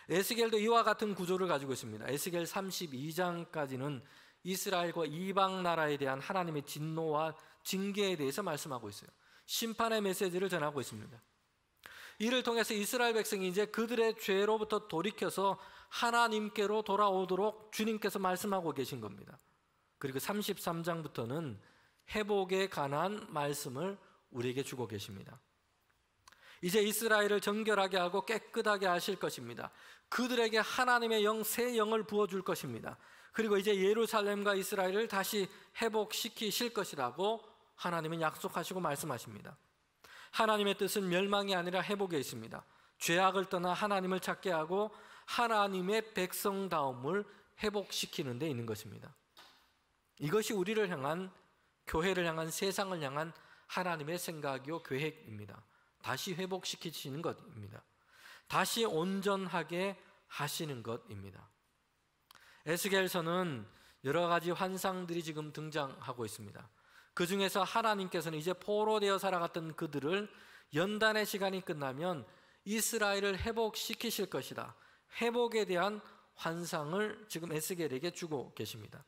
에스겔도 이와 같은 구조를 가지고 있습니다. 에스겔 32장까지는 이스라엘과 이방 나라에 대한 하나님의 진노와 징계에 대해서 말씀하고 있어요. 심판의 메시지를 전하고 있습니다. 이를 통해서 이스라엘 백성이 이제 그들의 죄로부터 돌이켜서 하나님께로 돌아오도록 주님께서 말씀하고 계신 겁니다. 그리고 33장부터는 회복에 관한 말씀을 우리에게 주고 계십니다. 이제 이스라엘을 정결하게 하고 깨끗하게 하실 것입니다. 그들에게 하나님의 영, 새 영을 부어줄 것입니다. 그리고 이제 예루살렘과 이스라엘을 다시 회복시키실 것이라고 하나님은 약속하시고 말씀하십니다. 하나님의 뜻은 멸망이 아니라 회복에 있습니다. 죄악을 떠나 하나님을 찾게 하고 하나님의 백성다움을 회복시키는 데 있는 것입니다. 이것이 우리를 향한, 교회를 향한, 세상을 향한 하나님의 생각이요 계획입니다. 다시 회복시키시는 것입니다. 다시 온전하게 하시는 것입니다. 에스겔서는 여러 가지 환상들이 지금 등장하고 있습니다. 그 중에서 하나님께서는 이제 포로되어 살아갔던 그들을 연단의 시간이 끝나면 이스라엘을 회복시키실 것이다, 회복에 대한 환상을 지금 에스겔에게 주고 계십니다.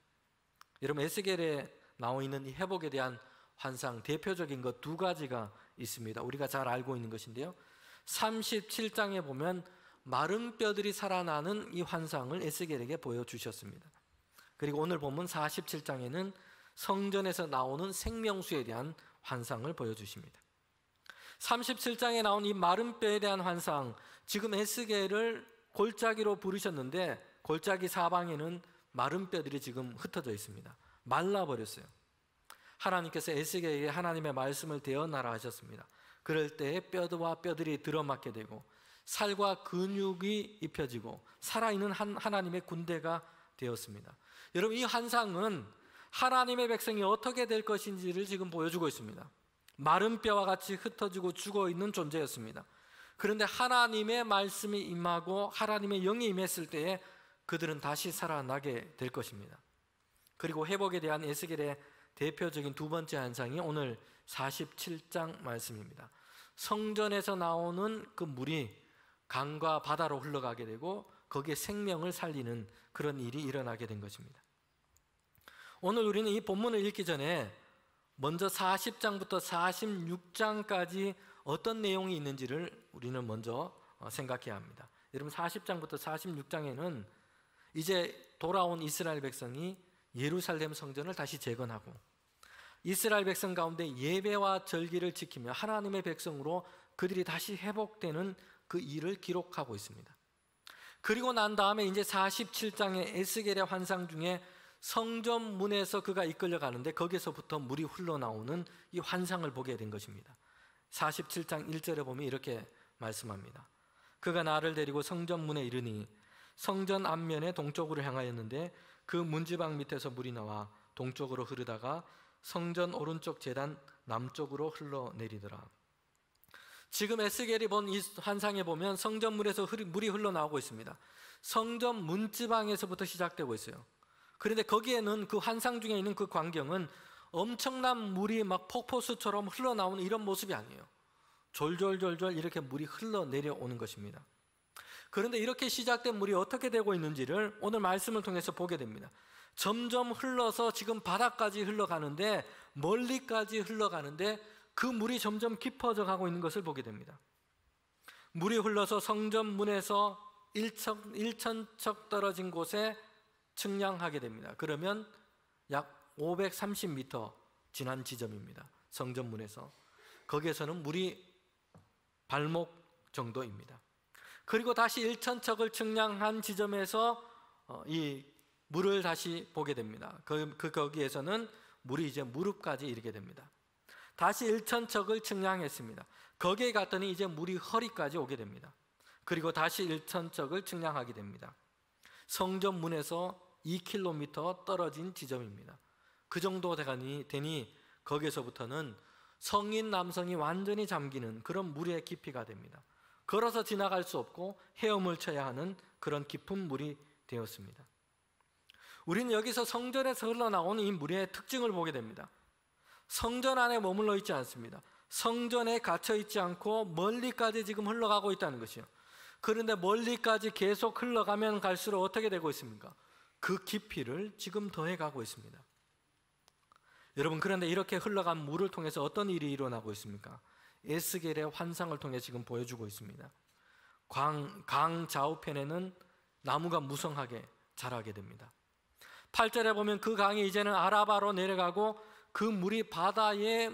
여러분, 에스겔에 나와 있는 이 회복에 대한 환상, 대표적인 것 두 가지가 있습니다. 우리가 잘 알고 있는 것인데요, 37장에 보면 마른 뼈들이 살아나는 이 환상을 에스겔에게 보여주셨습니다. 그리고 오늘 본문 47장에는 성전에서 나오는 생명수에 대한 환상을 보여주십니다. 37장에 나온 이 마른 뼈에 대한 환상, 지금 에스겔을 골짜기로 부르셨는데 골짜기 사방에는 마른 뼈들이 지금 흩어져 있습니다. 말라버렸어요. 하나님께서 에스겔에게 하나님의 말씀을 대언하라 하셨습니다. 그럴 때 뼈와 뼈들이 들어맞게 되고 살과 근육이 입혀지고 살아있는 하나님의 군대가 되었습니다. 여러분, 이 환상은 하나님의 백성이 어떻게 될 것인지를 지금 보여주고 있습니다. 마른 뼈와 같이 흩어지고 죽어있는 존재였습니다. 그런데 하나님의 말씀이 임하고 하나님의 영이 임했을 때에 그들은 다시 살아나게 될 것입니다. 그리고 회복에 대한 에스겔의 대표적인 두 번째 환상이 오늘 47장 말씀입니다. 성전에서 나오는 그 물이 강과 바다로 흘러가게 되고 거기에 생명을 살리는 그런 일이 일어나게 된 것입니다. 오늘 우리는 이 본문을 읽기 전에 먼저 40장부터 46장까지 어떤 내용이 있는지를 우리는 먼저 생각해야 합니다. 여러분, 40장부터 46장에는 이제 돌아온 이스라엘 백성이 예루살렘 성전을 다시 재건하고 이스라엘 백성 가운데 예배와 절기를 지키며 하나님의 백성으로 그들이 다시 회복되는 그 일을 기록하고 있습니다. 그리고 난 다음에 이제 47장의 에스겔의 환상 중에 성전 문에서 그가 이끌려 가는데 거기서부터 물이 흘러나오는 이 환상을 보게 된 것입니다. 47장 1절에 보면 이렇게 말씀합니다. 그가 나를 데리고 성전 문에 이르니 성전 앞면에 동쪽으로 향하였는데 그 문지방 밑에서 물이 나와 동쪽으로 흐르다가 성전 오른쪽 제단 남쪽으로 흘러내리더라. 지금 에스겔이 본 이 환상에 보면 성전문에서 물이 흘러나오고 있습니다. 성전 문지방에서부터 시작되고 있어요. 그런데 거기에는 그 환상 중에 있는 그 광경은 엄청난 물이 막 폭포수처럼 흘러나오는 이런 모습이 아니에요. 졸졸졸졸 이렇게 물이 흘러내려오는 것입니다. 그런데 이렇게 시작된 물이 어떻게 되고 있는지를 오늘 말씀을 통해서 보게 됩니다. 점점 흘러서 지금 바닥까지 흘러가는데 멀리까지 흘러가는데 그 물이 점점 깊어져 가고 있는 것을 보게 됩니다. 물이 흘러서 성전문에서 1천척 떨어진 곳에 측량하게 됩니다. 그러면 약 530m 지난 지점입니다. 성전문에서. 거기에서는 물이 발목 정도입니다. 그리고 다시 1천척을 측량한 지점에서 이 물을 다시 보게 됩니다. 거기에서는 물이 이제 무릎까지 이르게 됩니다. 다시 1천척을 측량했습니다. 거기에 갔더니 이제 물이 허리까지 오게 됩니다. 그리고 다시 1천척을 측량하게 됩니다. 성전문에서 2km 떨어진 지점입니다. 그 정도 되니 거기에서부터는 성인 남성이 완전히 잠기는 그런 물의 깊이가 됩니다. 걸어서 지나갈 수 없고 헤엄을 쳐야 하는 그런 깊은 물이 되었습니다. 우리는 여기서 성전에서 흘러나오는 이 물의 특징을 보게 됩니다. 성전 안에 머물러 있지 않습니다. 성전에 갇혀 있지 않고 멀리까지 지금 흘러가고 있다는 것이요. 그런데 멀리까지 계속 흘러가면 갈수록 어떻게 되고 있습니까? 그 깊이를 지금 더해가고 있습니다. 여러분, 그런데 이렇게 흘러간 물을 통해서 어떤 일이 일어나고 있습니까? 에스겔의 환상을 통해 지금 보여주고 있습니다. 강 좌우편에는 나무가 무성하게 자라게 됩니다. 8절에 보면 그 강이 이제는 아라바로 내려가고 그 물이 바다에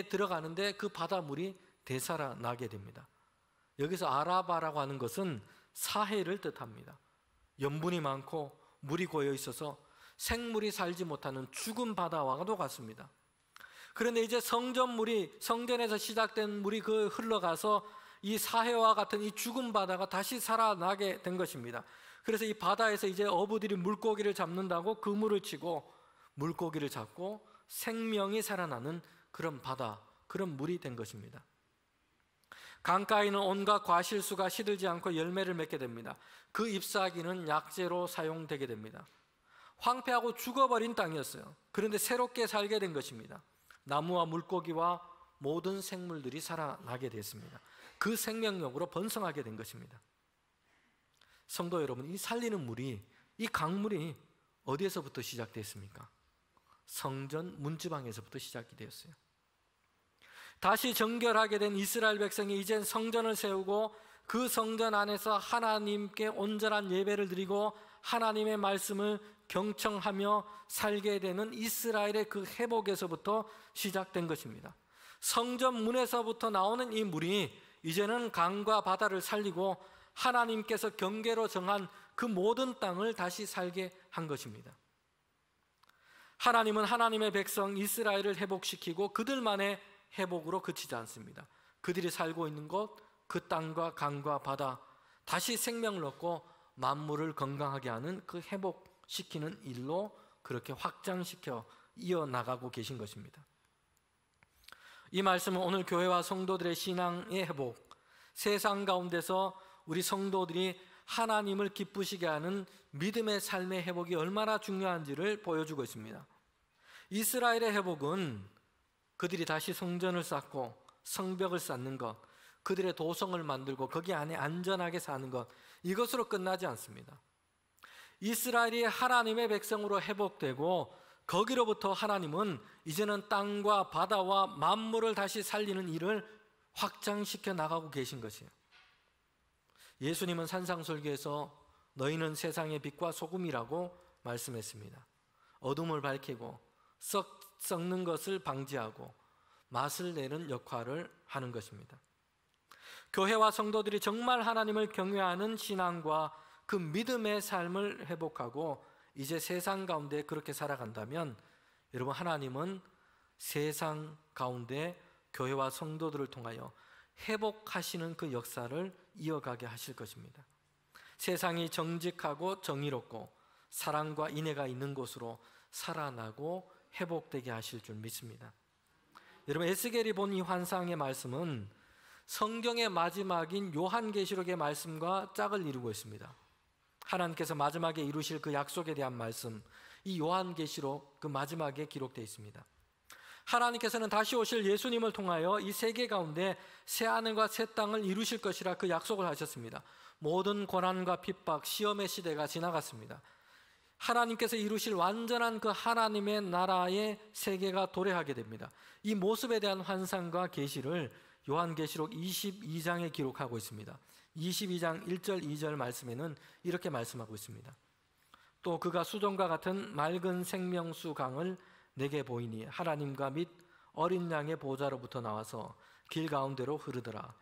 들어가는데 그 바다물이 되살아나게 됩니다. 여기서 아라바라고 하는 것은 사해를 뜻합니다. 염분이 많고 물이 고여 있어서 생물이 살지 못하는 죽은 바다와도 같습니다. 그런데 이제 성전에서 시작된 물이 그 흘러가서 이 사해와 같은 이 죽은 바다가 다시 살아나게 된 것입니다. 그래서 이 바다에서 이제 어부들이 물고기를 잡는다고 그물을 치고 물고기를 잡고 생명이 살아나는 그런 바다, 그런 물이 된 것입니다. 강가에는 온갖 과실수가 시들지 않고 열매를 맺게 됩니다. 그 잎사귀는 약재로 사용되게 됩니다. 황폐하고 죽어버린 땅이었어요. 그런데 새롭게 살게 된 것입니다. 나무와 물고기와 모든 생물들이 살아나게 됐습니다. 그 생명력으로 번성하게 된 것입니다. 성도 여러분, 이 살리는 물이, 이 강물이 어디에서부터 시작됐습니까? 성전 문지방에서부터 시작이 되었어요. 다시 정결하게 된 이스라엘 백성이 이젠 성전을 세우고 그 성전 안에서 하나님께 온전한 예배를 드리고 하나님의 말씀을 경청하며 살게 되는 이스라엘의 그 회복에서부터 시작된 것입니다. 성전 문에서부터 나오는 이 물이 이제는 강과 바다를 살리고 하나님께서 경계로 정한 그 모든 땅을 다시 살게 한 것입니다. 하나님은 하나님의 백성 이스라엘을 회복시키고 그들만의 회복으로 그치지 않습니다. 그들이 살고 있는 곳, 그 땅과 강과 바다 다시 생명을 얻고 만물을 건강하게 하는 그 회복시키는 일로 그렇게 확장시켜 이어나가고 계신 것입니다. 이 말씀은 오늘 교회와 성도들의 신앙의 회복, 세상 가운데서 우리 성도들이 하나님을 기쁘시게 하는 믿음의 삶의 회복이 얼마나 중요한지를 보여주고 있습니다. 이스라엘의 회복은 그들이 다시 성전을 쌓고 성벽을 쌓는 것, 그들의 도성을 만들고 거기 안에 안전하게 사는 것, 이것으로 끝나지 않습니다. 이스라엘이 하나님의 백성으로 회복되고 거기로부터 하나님은 이제는 땅과 바다와 만물을 다시 살리는 일을 확장시켜 나가고 계신 것이에요. 예수님은 산상설교에서 너희는 세상의 빛과 소금이라고 말씀했습니다. 어둠을 밝히고 썩는 것을 방지하고 맛을 내는 역할을 하는 것입니다. 교회와 성도들이 정말 하나님을 경외하는 신앙과 그 믿음의 삶을 회복하고 이제 세상 가운데 그렇게 살아간다면 여러분, 하나님은 세상 가운데 교회와 성도들을 통하여 회복하시는 그 역사를 이어가게 하실 것입니다. 세상이 정직하고 정의롭고 사랑과 인애가 있는 곳으로 살아나고 회복되게 하실 줄 믿습니다. 여러분, 에스겔이 본 이 환상의 말씀은 성경의 마지막인 요한계시록의 말씀과 짝을 이루고 있습니다. 하나님께서 마지막에 이루실 그 약속에 대한 말씀, 이 요한계시록 그 마지막에 기록되어 있습니다. 하나님께서는 다시 오실 예수님을 통하여 이 세계 가운데 새 하늘과 새 땅을 이루실 것이라 그 약속을 하셨습니다. 모든 고난과 핍박, 시험의 시대가 지나갔습니다. 하나님께서 이루실 완전한 그 하나님의 나라의 세계가 도래하게 됩니다. 이 모습에 대한 환상과 계시를 요한계시록 22장에 기록하고 있습니다. 22장 1절 2절 말씀에는 이렇게 말씀하고 있습니다. 또 그가 수정과 같은 맑은 생명수 강을 내게 보이니 하나님과 및 어린 양의 보좌로부터 나와서 길 가운데로 흐르더라.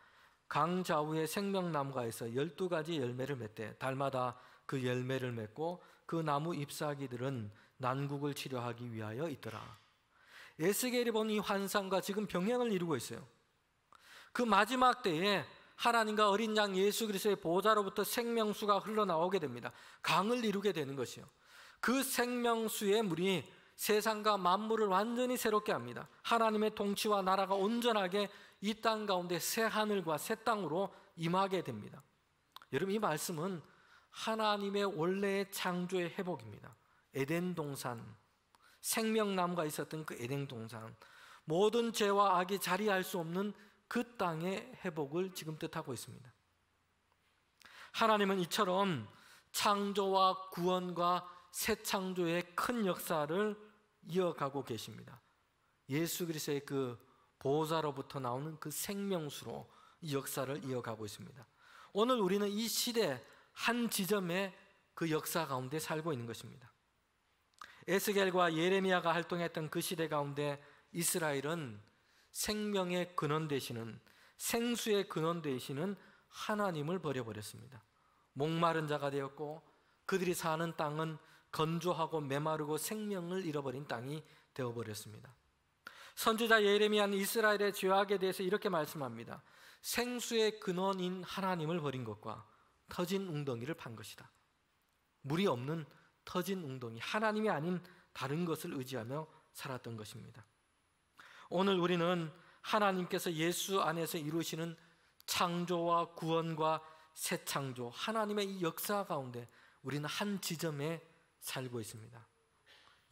강 좌우에 생명나무가 있어 12가지 열매를 맺되 달마다 그 열매를 맺고 그 나무 잎사귀들은 난국을 치료하기 위하여 있더라. 에스겔이 본 이 환상과 지금 병행을 이루고 있어요. 그 마지막 때에 하나님과 어린 양 예수 그리스도의 보좌로부터 생명수가 흘러나오게 됩니다. 강을 이루게 되는 것이요. 그 생명수의 물이 세상과 만물을 완전히 새롭게 합니다. 하나님의 통치와 나라가 온전하게 이 땅 가운데 새 하늘과 새 땅으로 임하게 됩니다. 여러분, 이 말씀은 하나님의 원래의 창조의 회복입니다. 에덴 동산, 생명나무가 있었던 그 에덴 동산, 모든 죄와 악이 자리할 수 없는 그 땅의 회복을 지금 뜻하고 있습니다. 하나님은 이처럼 창조와 구원과 새 창조의 큰 역사를 이어가고 계십니다. 예수 그리스도의 그 보좌로부터 나오는 그 생명수로 이 역사를 이어가고 있습니다. 오늘 우리는 이 시대 한 지점에 그 역사 가운데 살고 있는 것입니다. 에스겔과 예레미야가 활동했던 그 시대 가운데 이스라엘은 생명의 근원 되시는, 생수의 근원 되시는 하나님을 버려버렸습니다. 목마른 자가 되었고 그들이 사는 땅은 건조하고 메마르고 생명을 잃어버린 땅이 되어버렸습니다. 선지자 예레미야는 이스라엘의 죄악에 대해서 이렇게 말씀합니다. 생수의 근원인 하나님을 버린 것과 터진 웅덩이를 판 것이다. 물이 없는 터진 웅덩이, 하나님이 아닌 다른 것을 의지하며 살았던 것입니다. 오늘 우리는 하나님께서 예수 안에서 이루시는 창조와 구원과 새 창조, 하나님의 이 역사 가운데 우리는 한 지점에 살고 있습니다.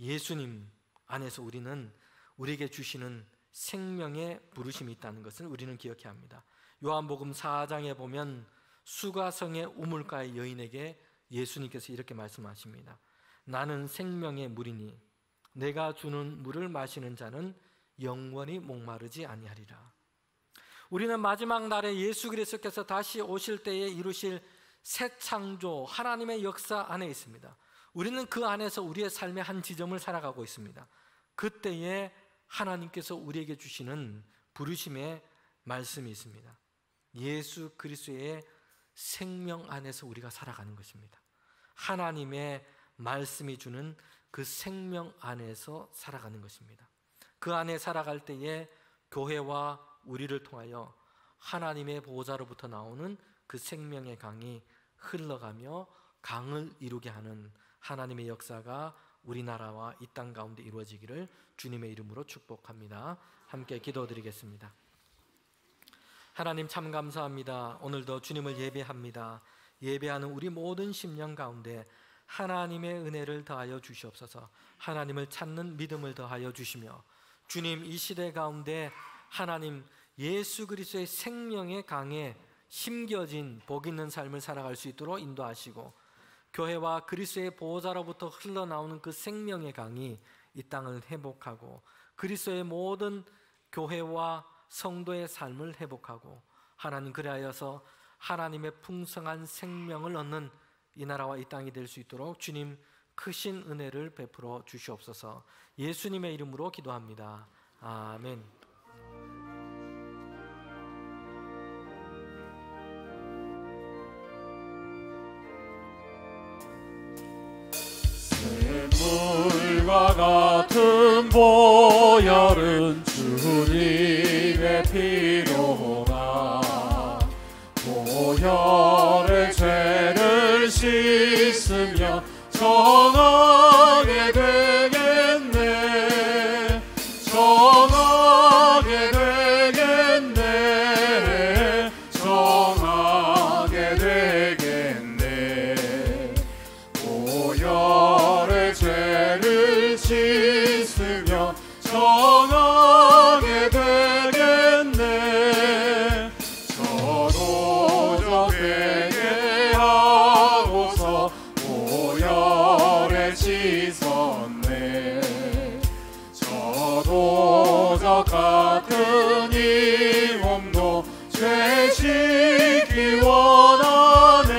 예수님 안에서 우리는 우리에게 주시는 생명의 부르심이 있다는 것을 우리는 기억해야 합니다. 요한복음 4장에 보면 수가성의 우물가의 여인에게 예수님께서 이렇게 말씀하십니다. 나는 생명의 물이니 내가 주는 물을 마시는 자는 영원히 목마르지 아니하리라. 우리는 마지막 날에 예수 그리스도께서 다시 오실 때에 이루실 새 창조 하나님의 역사 안에 있습니다. 우리는 그 안에서 우리의 삶의 한 지점을 살아가고 있습니다. 그때에 하나님께서 우리에게 주시는 부르심의 말씀이 있습니다. 예수 그리스도의 생명 안에서 우리가 살아가는 것입니다. 하나님의 말씀이 주는 그 생명 안에서 살아가는 것입니다. 그 안에 살아갈 때에 교회와 우리를 통하여 하나님의 보호자로부터 나오는 그 생명의 강이 흘러가며 강을 이루게 하는 하나님의 역사가 우리나라와 이 땅 가운데 이루어지기를 주님의 이름으로 축복합니다. 함께 기도드리겠습니다. 하나님 참 감사합니다. 오늘도 주님을 예배합니다. 예배하는 우리 모든 심령 가운데 하나님의 은혜를 더하여 주시옵소서. 하나님을 찾는 믿음을 더하여 주시며 주님 이 시대 가운데 하나님 예수 그리스도의 생명의 강에 심겨진 복 있는 삶을 살아갈 수 있도록 인도하시고 교회와 그리스도의 보호자로부터 흘러나오는 그 생명의 강이 이 땅을 회복하고 그리스도의 모든 교회와 성도의 삶을 회복하고 하나님 그리하여서 하나님의 풍성한 생명을 얻는 이 나라와 이 땅이 될 수 있도록 주님 크신 은혜를 베풀어 주시옵소서. 예수님의 이름으로 기도합니다. 아멘. 샘물과 같은 보혈은 주님의 피로나 보혈의 죄를 씻으며 정하게 되겠네. 정하게 되겠네. 정하게 되겠네. 보혈의 죄를 씻으며 정하게 되겠네. 저도 회개하고서 보혈에 씻었네. 저도 저 같은 이 몸도 죄 씻기 원하네.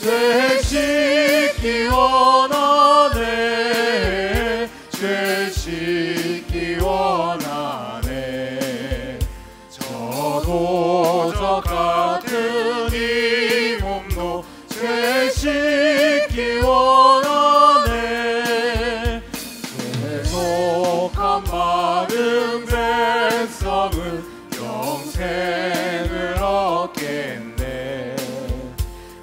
죄 씻기 원하네. 죄 씻기 원하네. 저도 저 같은 이 몸도 죄 씻기 원하네. 계속한 많은 백성은 영생을 얻겠네.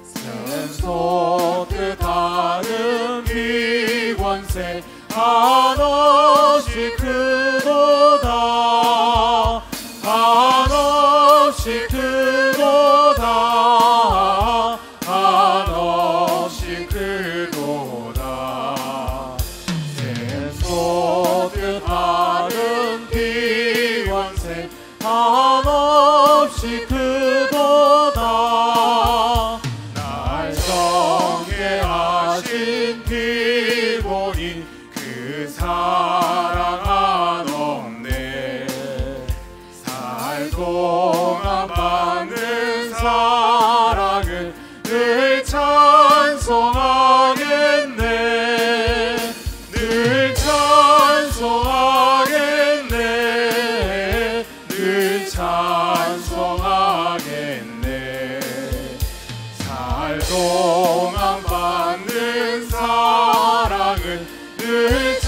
샘솟 뜻하는 기권세 한없이 크도다. 한없이 크도다. 한없이 크도다. 샘솟 뜻하는 기권세 한없이 크도다. 날 성계하신 기본인 그 사랑 한없네. 살 동안 받는 사랑을 늘 찬송하겠네. 늘 찬송하겠네. 늘 찬송하겠네. 살 동안 받는 사랑을 늘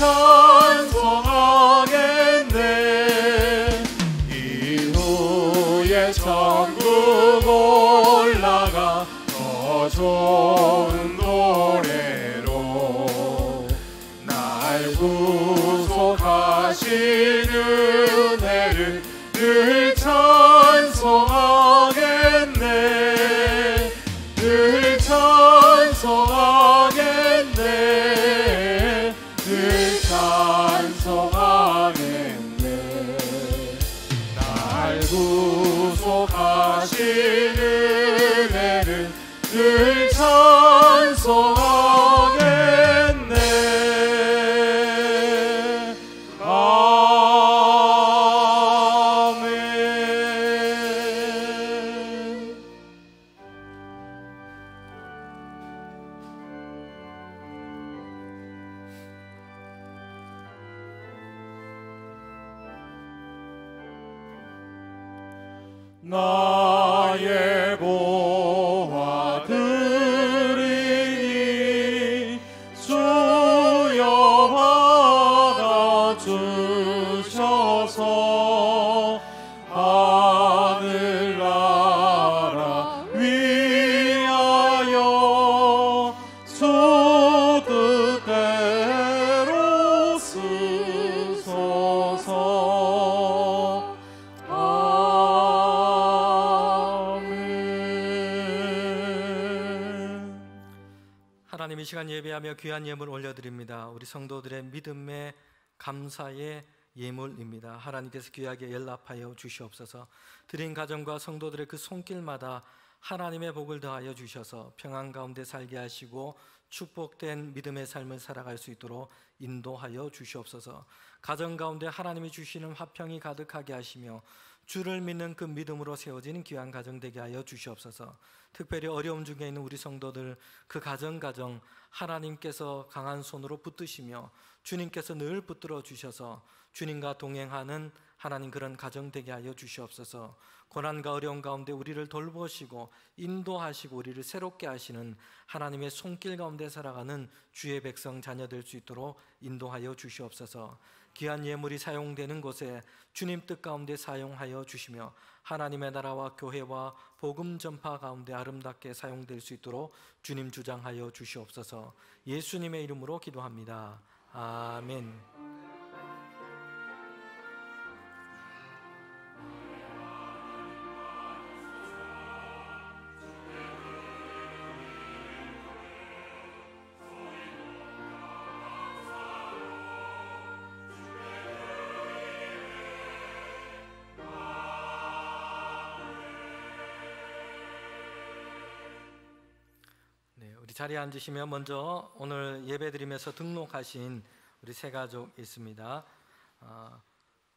찬송하겠네. 이후에 천국 올라가 더 좋은 노래로 날 구속하신 은혜를 늘 찬송하겠네. 늘 찬송하겠네. 늘 찬송하겠네. 날 구속하신 은혜를 늘 찬송하겠네. 나의 보화 드리니 주여 받아주셔서 하늘나라 위하여 주 뜻대로 쓰소서. 하나님, 이 시간 예배하며 귀한 예물 올려드립니다. 우리 성도들의 믿음의 감사의 예물입니다. 하나님께서 귀하게 연락하여 주시옵소서. 드린 가정과 성도들의 그 손길마다 하나님의 복을 더하여 주셔서 평안 가운데 살게 하시고 축복된 믿음의 삶을 살아갈 수 있도록 인도하여 주시옵소서. 가정 가운데 하나님이 주시는 화평이 가득하게 하시며 주를 믿는 그 믿음으로 세워지는 귀한 가정 되게 하여 주시옵소서. 특별히 어려움 중에 있는 우리 성도들, 그 가정 하나님께서 강한 손으로 붙드시며 주님께서 늘 붙들어 주셔서 주님과 동행하는 하나님 그런 가정 되게 하여 주시옵소서. 고난과 어려움 가운데 우리를 돌보시고 인도하시고 우리를 새롭게 하시는 하나님의 손길 가운데 살아가는 주의 백성 자녀 될 수 있도록 인도하여 주시옵소서. 귀한 예물이 사용되는 곳에 주님 뜻 가운데 사용하여 주시며 하나님의 나라와 교회와 복음 전파 가운데 아름답게 사용될 수 있도록 주님 주장하여 주시옵소서. 예수님의 이름으로 기도합니다. 아멘. 우리 자리에 앉으시면 먼저 오늘 예배드리면서 등록하신 우리 세 가족 있습니다.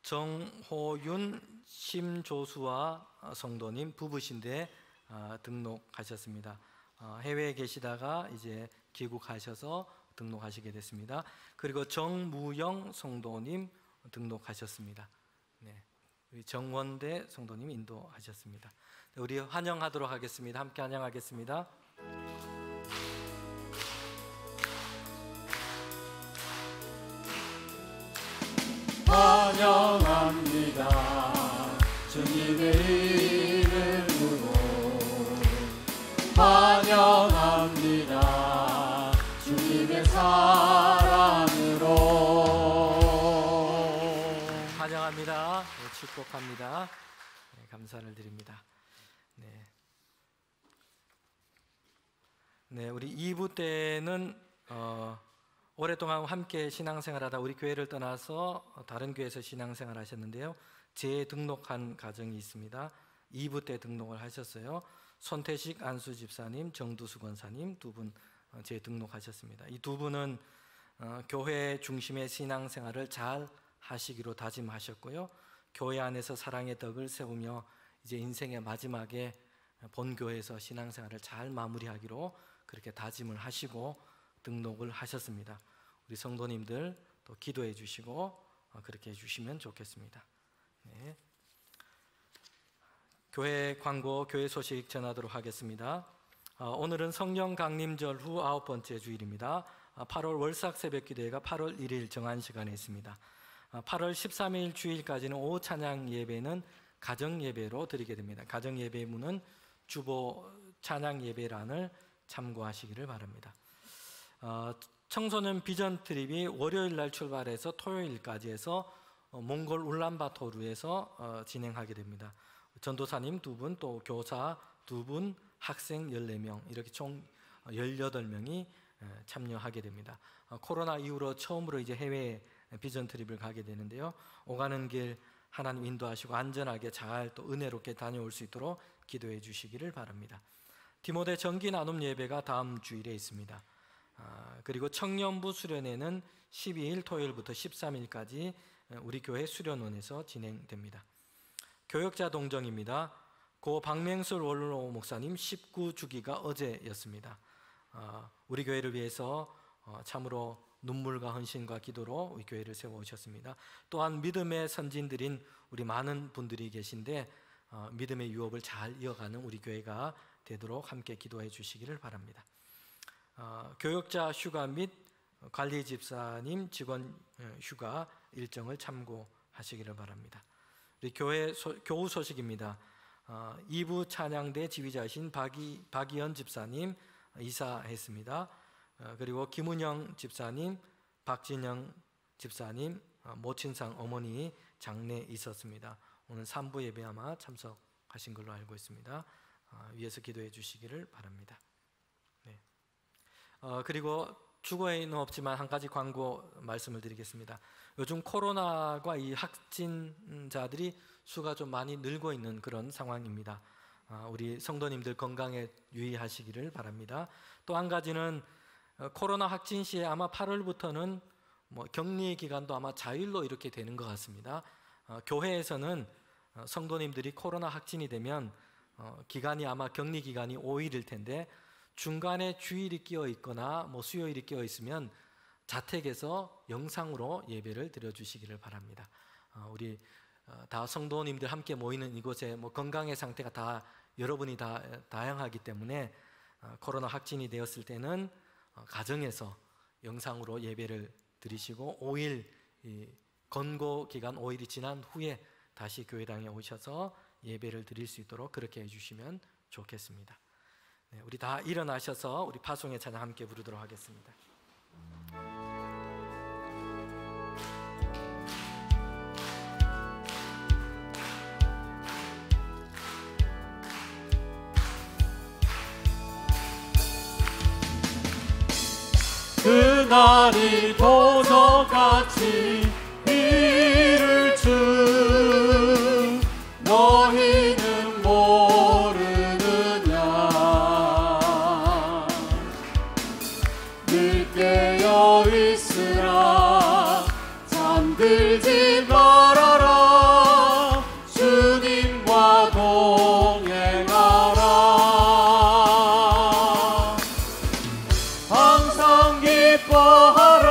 정호윤, 심조수와 성도님 부부신데 등록하셨습니다. 해외에 계시다가 이제 귀국하셔서 등록하시게 됐습니다. 그리고 정무영 성도님 등록하셨습니다. 네, 우리 정원대 성도님 인도하셨습니다. 우리 환영하도록 하겠습니다. 함께 환영하겠습니다. 환영합니다. 주님의 이름으로 환영합니다. 주님의 사랑으로 환영합니다. 네, 축복합니다. 네, 감사를 드립니다. 네, 우리 2부 때는 오랫동안 함께 신앙생활하다 우리 교회를 떠나서 다른 교회에서 신앙생활 하셨는데요. 재등록한 가정이 있습니다. 2부 때 등록을 하셨어요. 손태식 안수 집사님, 정두수 권사님 두 분 재등록하셨습니다. 이 두 분은 교회 중심의 신앙생활을 잘 하시기로 다짐하셨고요. 교회 안에서 사랑의 덕을 세우며 이제 인생의 마지막에 본교회에서 신앙생활을 잘 마무리하기로 그렇게 다짐을 하시고 등록을 하셨습니다. 우리 성도님들 또 기도해 주시고 그렇게 해주시면 좋겠습니다. 네. 교회 광고, 교회 소식 전하도록 하겠습니다. 오늘은 성령 강림절 후 9번째 주일입니다. 8월 월삭 새벽기도회가 8월 1일 정한 시간에 있습니다. 8월 13일 주일까지는 오후 찬양 예배는 가정 예배로 드리게 됩니다. 가정 예배문은 주보 찬양 예배란을 참고하시기를 바랍니다. 청소년 비전 트립이 월요일 날 출발해서 토요일까지 해서 몽골 울란바토르에서 진행하게 됩니다. 전도사님 2분, 또 교사 2분, 학생 14명 이렇게 총 18명이 참여하게 됩니다. 코로나 이후로 처음으로 이제 해외 비전 트립을 가게 되는데요. 오가는 길 하나님 인도하시고 안전하게 잘 또 은혜롭게 다녀올 수 있도록 기도해 주시기를 바랍니다. 디모데 정기 나눔 예배가 다음 주일에 있습니다. 그리고 청년부 수련회는 12일 토요일부터 13일까지 우리 교회 수련원에서 진행됩니다. 교역자 동정입니다. 고 박맹술 원로 목사님 19주기가 어제였습니다. 우리 교회를 위해서 참으로 눈물과 헌신과 기도로 우리 교회를 세워오셨습니다. 또한 믿음의 선진들인 우리 많은 분들이 계신데 믿음의 유업을 잘 이어가는 우리 교회가 되도록 함께 기도해 주시기를 바랍니다. 교역자 휴가 및 관리 집사님 직원 휴가 일정을 참고하시기를 바랍니다. 우리 교우 소식입니다. 2부 찬양대 지휘자이신 박이연 집사님 이사했습니다. 그리고 김은영 집사님, 박진영 집사님 모친상 어머니 장례 있었습니다. 오늘 3부 예배 아마 참석하신 걸로 알고 있습니다. 위에서 기도해 주시기를 바랍니다. 네. 그리고 주거에는 없지만 한 가지 광고 말씀을 드리겠습니다. 요즘 코로나가 이 확진자들이 수가 좀 많이 늘고 있는 그런 상황입니다. 우리 성도님들 건강에 유의하시기를 바랍니다. 또 한 가지는 코로나 확진 시에 아마 8월부터는 격리 기간도 아마 자율로 이렇게 되는 것 같습니다. 교회에서는 성도님들이 코로나 확진이 되면 기간이 아마 격리 기간이 5일일 텐데 중간에 주일이 끼어 있거나 수요일이 끼어 있으면 자택에서 영상으로 예배를 드려주시기를 바랍니다. 우리 다 성도님들 함께 모이는 이곳에 건강의 상태가 다 여러분이 다 다양하기 때문에 코로나 확진이 되었을 때는 가정에서 영상으로 예배를 드리시고 5일 권고 기간 5일이 지난 후에 다시 교회당에 오셔서 예배를 드릴 수 있도록 그렇게 해주시면 좋겠습니다. 네, 우리 다 일어나셔서 우리 파송의 찬양 함께 부르도록 하겠습니다. 그날이 도적같이 이를 줄 너희는 모르느냐. 늘 깨어 있으라 잠들지 말아라. 주님과 동행하라. 항상 기뻐하라.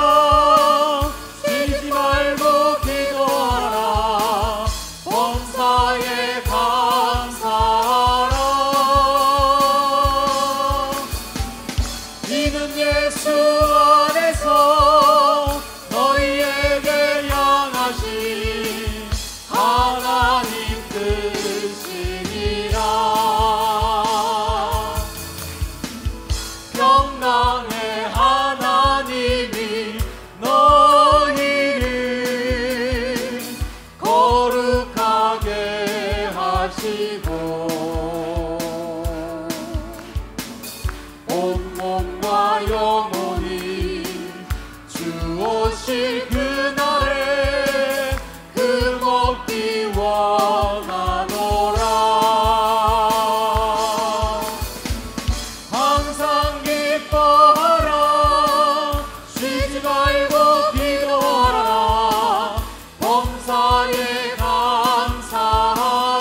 쉬지 말고 기도하라. 범사에 감사하라. 이는 예수 안에서 너희에게 향하신 하나님 뜻이니라. 평강의 하나님이 너희를 거룩하게 하시고 온몸과 영혼이 주 오실 그날에 금없기 원하노라. 항상 기뻐하라. 쉬지 말고 기도하라. 범사에 감사하라.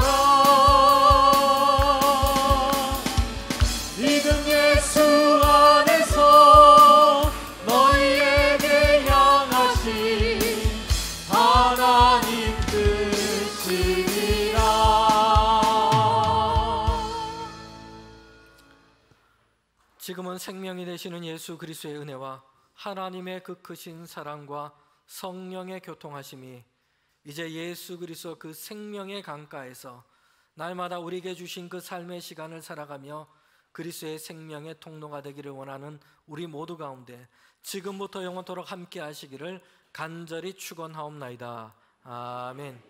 이는 예수 안에서 너희에게 향하신 하나님 뜻이니라. 지금은 생명이 되시는 예수 그리스도의 은혜와 하나님의 그 크신 사랑과 성령의 교통하심이 이제 예수 그리스도 그 생명의 강가에서 날마다 우리에게 주신 그 삶의 시간을 살아가며 그리스도의 생명의 통로가 되기를 원하는 우리 모두 가운데 지금부터 영원토록 함께 하시기를 간절히 축원하옵나이다. 아멘.